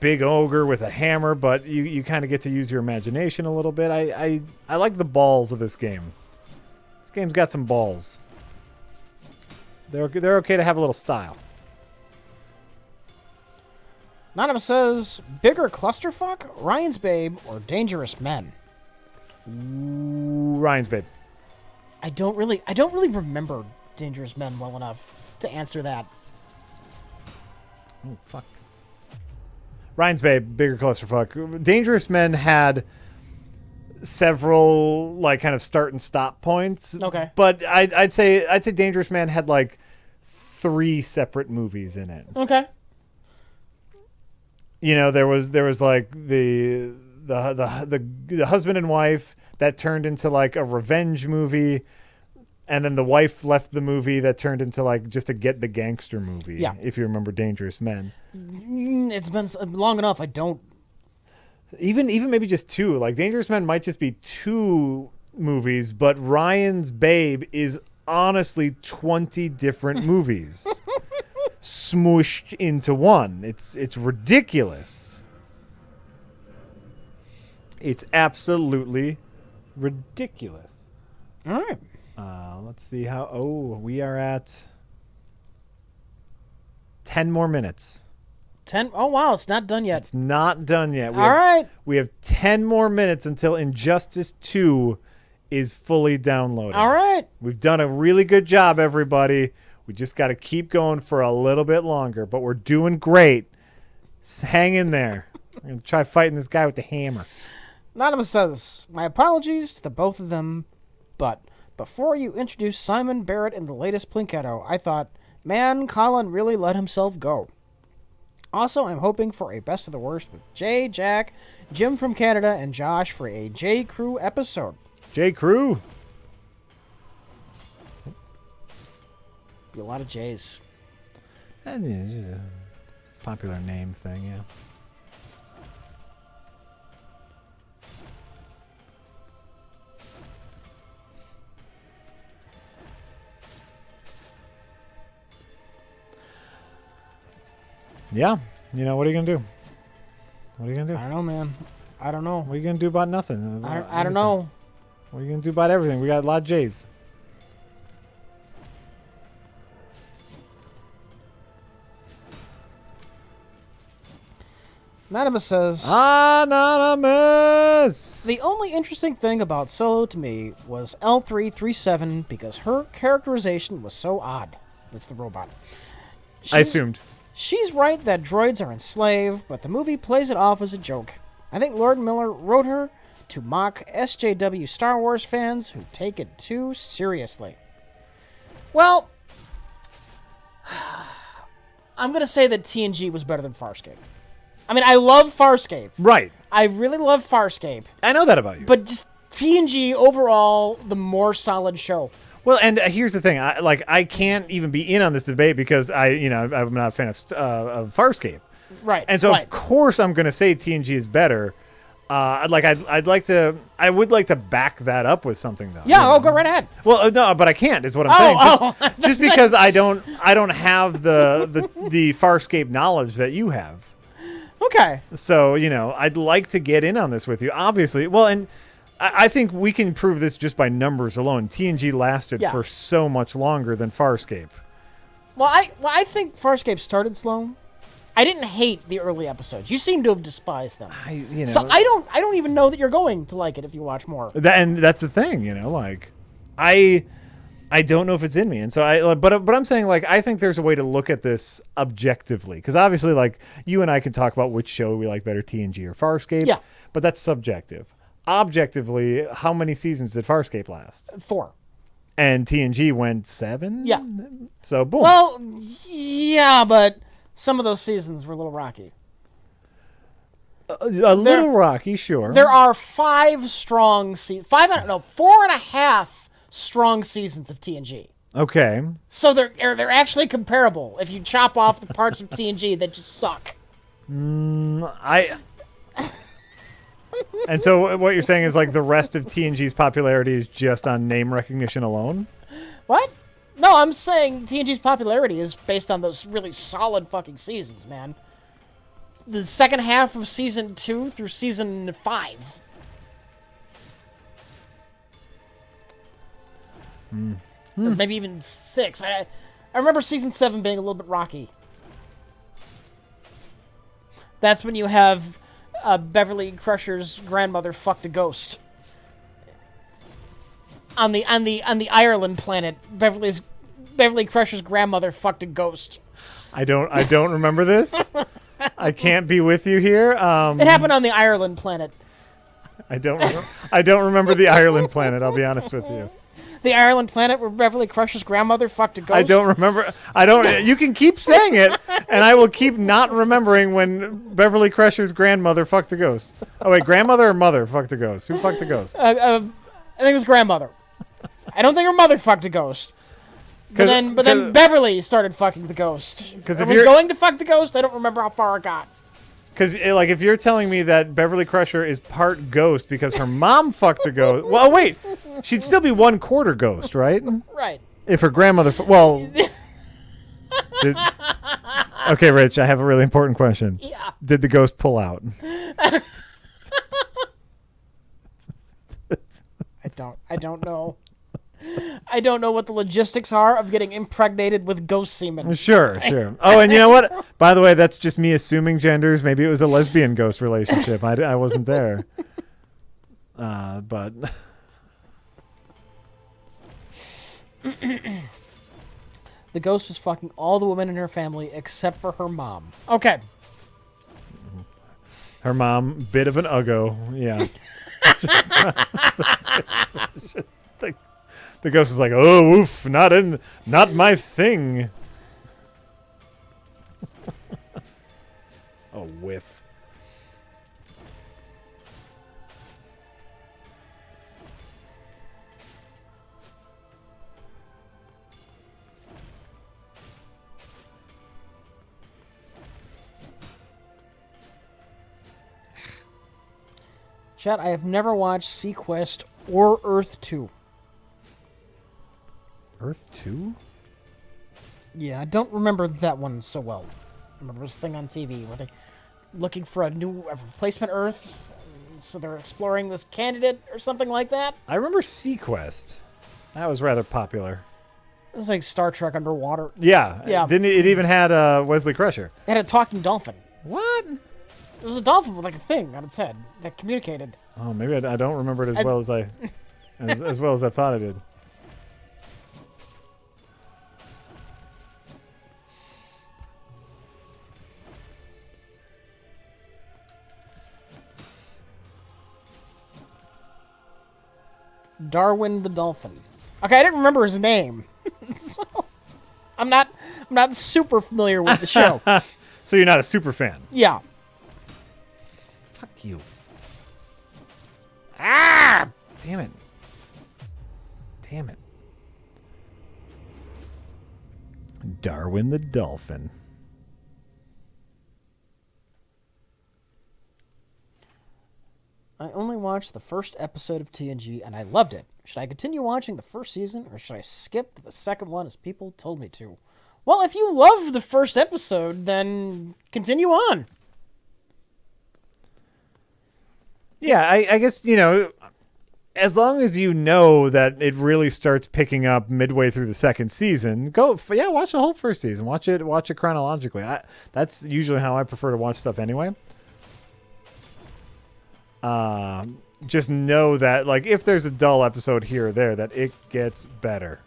S1: big ogre with a hammer, but you kind of get to use your imagination a little bit. I like the balls of this game. This game's got some balls. They're okay to have a little style.
S2: Anonymous says, bigger clusterfuck, Ryan's Babe, or Dangerous Men?
S1: Ooh, Ryan's Babe.
S2: I don't really remember Dangerous Men well enough to answer that.
S1: Oh, fuck. Ryan's Babe, bigger clusterfuck. Dangerous Men had several kind of start and stop points.
S2: Okay.
S1: But I'd say Dangerous Man had 3 separate movies in it.
S2: Okay.
S1: There was the husband and wife that turned into a revenge movie, and then the wife left the movie that turned into just a get the gangster movie.
S2: Yeah.
S1: If you remember Dangerous Men.
S2: It's been long enough. I don't.
S1: Even maybe just 2. Dangerous Men might just be 2 movies, but Ryan's Babe is honestly 20 different movies. Smooshed into one. It's ridiculous. It's absolutely ridiculous.
S2: All right.
S1: Let's see how. Oh, we are at 10 more minutes.
S2: 10. Oh wow, it's not done yet.
S1: It's not done yet.
S2: All right.
S1: We have 10 more minutes until Injustice 2 is fully downloaded.
S2: All right.
S1: We've done a really good job, everybody. We just got to keep going for a little bit longer, but we're doing great. Hang in there. We're going to try fighting this guy with the hammer.
S2: Anonymous says, my apologies to the both of them, but before you introduced Simon Barrett in the latest Plinketto, I thought, man, Colin really let himself go. Also, I'm hoping for a best of the worst with Jay, Jack, Jim from Canada, and Josh for a J. Crew episode.
S1: J. Crew.
S2: A lot of J's.
S1: It's just a popular name thing, yeah. Yeah. What are you going to do? What are you going to do?
S2: I don't know, man. I don't know.
S1: What are you going to do about nothing?
S2: I don't know.
S1: What are you going to do about everything? We got a lot of J's.
S2: Anonymous says,
S1: Anonymous!
S2: the only interesting thing about Solo to me was L337 because her characterization was so odd. That's the robot.
S1: I assumed.
S2: She's right that droids are enslaved, but the movie plays it off as a joke. I think Lord Miller wrote her to mock SJW Star Wars fans who take it too seriously. Well, I'm going to say that TNG was better than Farscape. I mean, I love Farscape.
S1: Right.
S2: I really love Farscape.
S1: I know that about you.
S2: But just TNG overall, the more solid show.
S1: Well, and here's the thing. I can't even be in on this debate because I'm not a fan of Farscape.
S2: Right.
S1: And so,
S2: right.
S1: of course, I'm going to say TNG is better. I would like to back that up with something, though.
S2: Yeah, go right ahead.
S1: Well, no, but I can't. Is what I'm saying. Just because I don't have the Farscape knowledge that you have.
S2: Okay.
S1: So I'd like to get in on this with you. Obviously, well, and I think we can prove this just by numbers alone. TNG lasted for so much longer than Farscape.
S2: Well, I think Farscape started slow. I didn't hate the early episodes. You seem to have despised them. So I don't even know that you're going to like it if you watch more.
S1: And that's the thing, I don't know if it's in me, and so but I'm saying I think there's a way to look at this objectively, because obviously you and I can talk about which show we like better, TNG or Farscape.
S2: Yeah.
S1: But that's subjective. Objectively, how many seasons did Farscape last?
S2: 4.
S1: And TNG went 7.
S2: Yeah.
S1: So boom.
S2: Well, yeah, but some of those seasons were a little rocky.
S1: A little rocky, sure.
S2: There are 5 strong 4.5 strong seasons of TNG.
S1: Okay.
S2: So they're actually comparable if you chop off the parts of TNG that just suck.
S1: And so what you're saying is the rest of TNG's popularity is just on name recognition alone?
S2: What? No, I'm saying TNG's popularity is based on those really solid fucking seasons, man. The second half of season 2 through season 5. Or maybe even 6. I remember season 7 being a little bit rocky. That's when you have Beverly Crusher's grandmother fucked a ghost. On the Ireland planet, Beverly Crusher's grandmother fucked a ghost.
S1: I don't remember this. I can't be with you here.
S2: It happened on the Ireland planet.
S1: I don't remember the Ireland planet, I'll be honest with you.
S2: The Ireland planet where Beverly Crusher's grandmother fucked a ghost?
S1: I don't remember. You can keep saying it, and I will keep not remembering when Beverly Crusher's grandmother fucked a ghost. Oh, wait, grandmother or mother fucked a ghost? Who fucked a ghost?
S2: I think it was grandmother. I don't think her mother fucked a ghost. But then Beverly started fucking the ghost. Because if I was going to fuck the ghost, I don't remember how far it got.
S1: Because, if you're telling me that Beverly Crusher is part ghost because her mom fucked a ghost... Well, wait. She'd still be 1/4 ghost, right?
S2: Right.
S1: If her grandmother... Okay, Rich, I have a really important question.
S2: Yeah.
S1: Did the ghost pull out?
S2: I don't know. I don't know what the logistics are of getting impregnated with ghost semen.
S1: Sure. Oh, and you know what? By the way, that's just me assuming genders. Maybe it was a lesbian ghost relationship. I wasn't there. But...
S2: The ghost was fucking all the women in her family except for her mom. Okay.
S1: Her mom, bit of an uggo. Yeah. The ghost is like, oh, oof, not my thing. Oh, whiff.
S2: Chat, I have never watched Sequest or Earth 2.
S1: Earth 2?
S2: Yeah, I don't remember that one so well. I remember this thing on TV where they're looking for a replacement Earth, so they're exploring this candidate or something like that.
S1: I remember Sequest. That was rather popular.
S2: It was like Star Trek underwater.
S1: Yeah. Didn't it even had Wesley Crusher?
S2: It had a talking dolphin.
S1: What?
S2: It was a dolphin with like a thing on its head that communicated.
S1: Oh, maybe I don't remember it as well as as well as I thought I did.
S2: Darwin the dolphin. Okay, I didn't remember his name, so I'm not super familiar with the show.
S1: So you're not a super fan?
S2: Yeah.
S1: Fuck you. Ah! Damn it. Damn it. Darwin the dolphin.
S2: I only watched the first episode of TNG and I loved it. Should I continue watching the first season or should I skip to the second one as people told me to? Well, if you love the first episode, then continue on.
S1: Yeah, I guess, as long as you know that it really starts picking up midway through the second season, watch the whole first season. Watch it chronologically. That's usually how I prefer to watch stuff anyway. Just know that, like, if there's a dull episode here or there, that it gets better.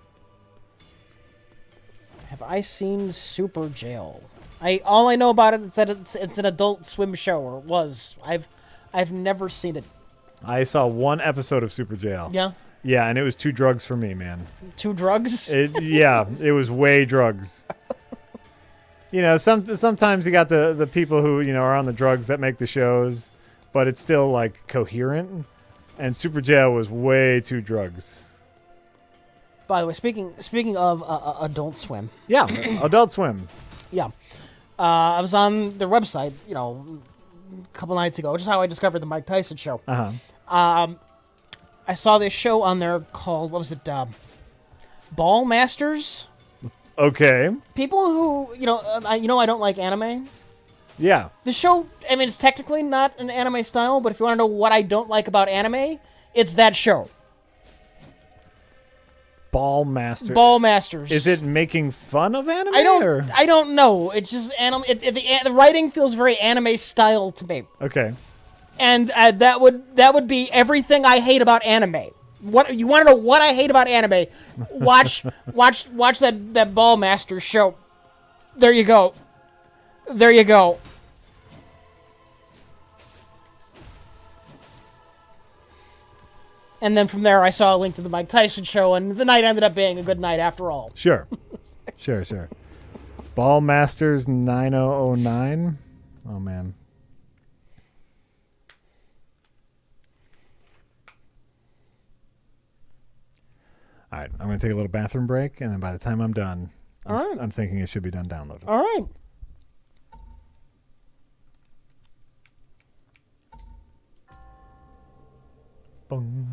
S2: Have I seen Super Jail? All I know about it is that it's an Adult Swim show, or it was. I've never seen it.
S1: I saw one episode of Super Jail.
S2: Yeah.
S1: Yeah, and it was too drugs for me, man.
S2: Too drugs?
S1: It was way drugs. Sometimes you got the people who, are on the drugs that make the shows, but it's still, like, coherent. And Super Jail was way too drugs.
S2: By the way, speaking of Adult Swim.
S1: Yeah, Adult Swim.
S2: Yeah. I was on their website, a couple nights ago, which is how I discovered the Mike Tyson show.
S1: Uh-huh.
S2: I saw this show on there called, what was it, Ball Masters?
S1: Okay.
S2: People who, I don't like anime.
S1: Yeah.
S2: The show, it's technically not an anime style, but if you want to know what I don't like about anime, it's that show.
S1: Ball Masters.
S2: Ball Masters.
S1: Is it making fun of anime?
S2: I don't know. It's just anime. The writing feels very anime style to me.
S1: Okay.
S2: And that would be everything I hate about anime. What you want to know? What I hate about anime? Watch that Ball Masters show. There you go. There you go. And then from there, I saw a link to the Mike Tyson show, and the night ended up being a good night after all.
S1: Sure. Sure. Ball Masters 9009. Oh, man. All right. I'm going to take a little bathroom break, and then by the time I'm done, I'm thinking it should be done downloaded.
S2: All right.
S1: Boom.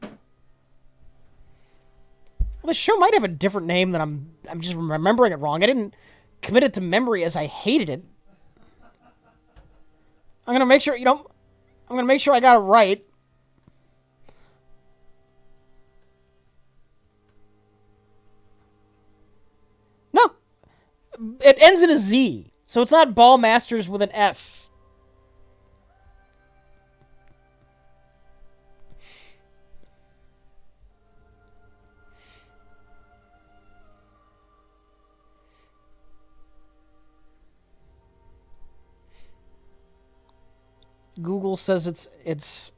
S2: Well, the show might have a different name than I'm just remembering it wrong. I didn't commit it to memory as I hated it. I'm gonna make sure I'm gonna make sure I got it right. No, it ends in a Z, so it's not Ball Masters with an S. Google says it's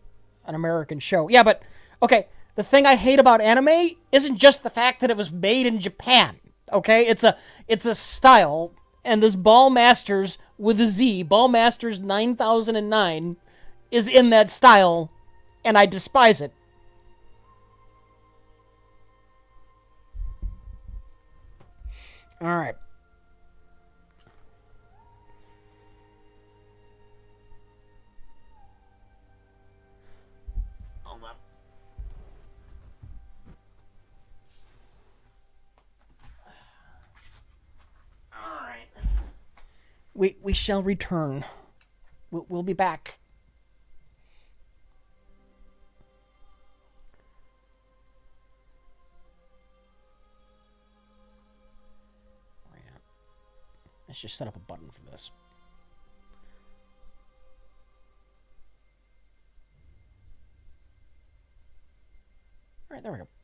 S2: an American show. Yeah, but okay, the thing I hate about anime isn't just the fact that it was made in Japan. Okay? It's a style, and this Ball Masters with a Z, Ball Masters 9009 is in that style, and I despise it. All right. We shall return. We'll be back. Let's just set up a button for this. right, there we go.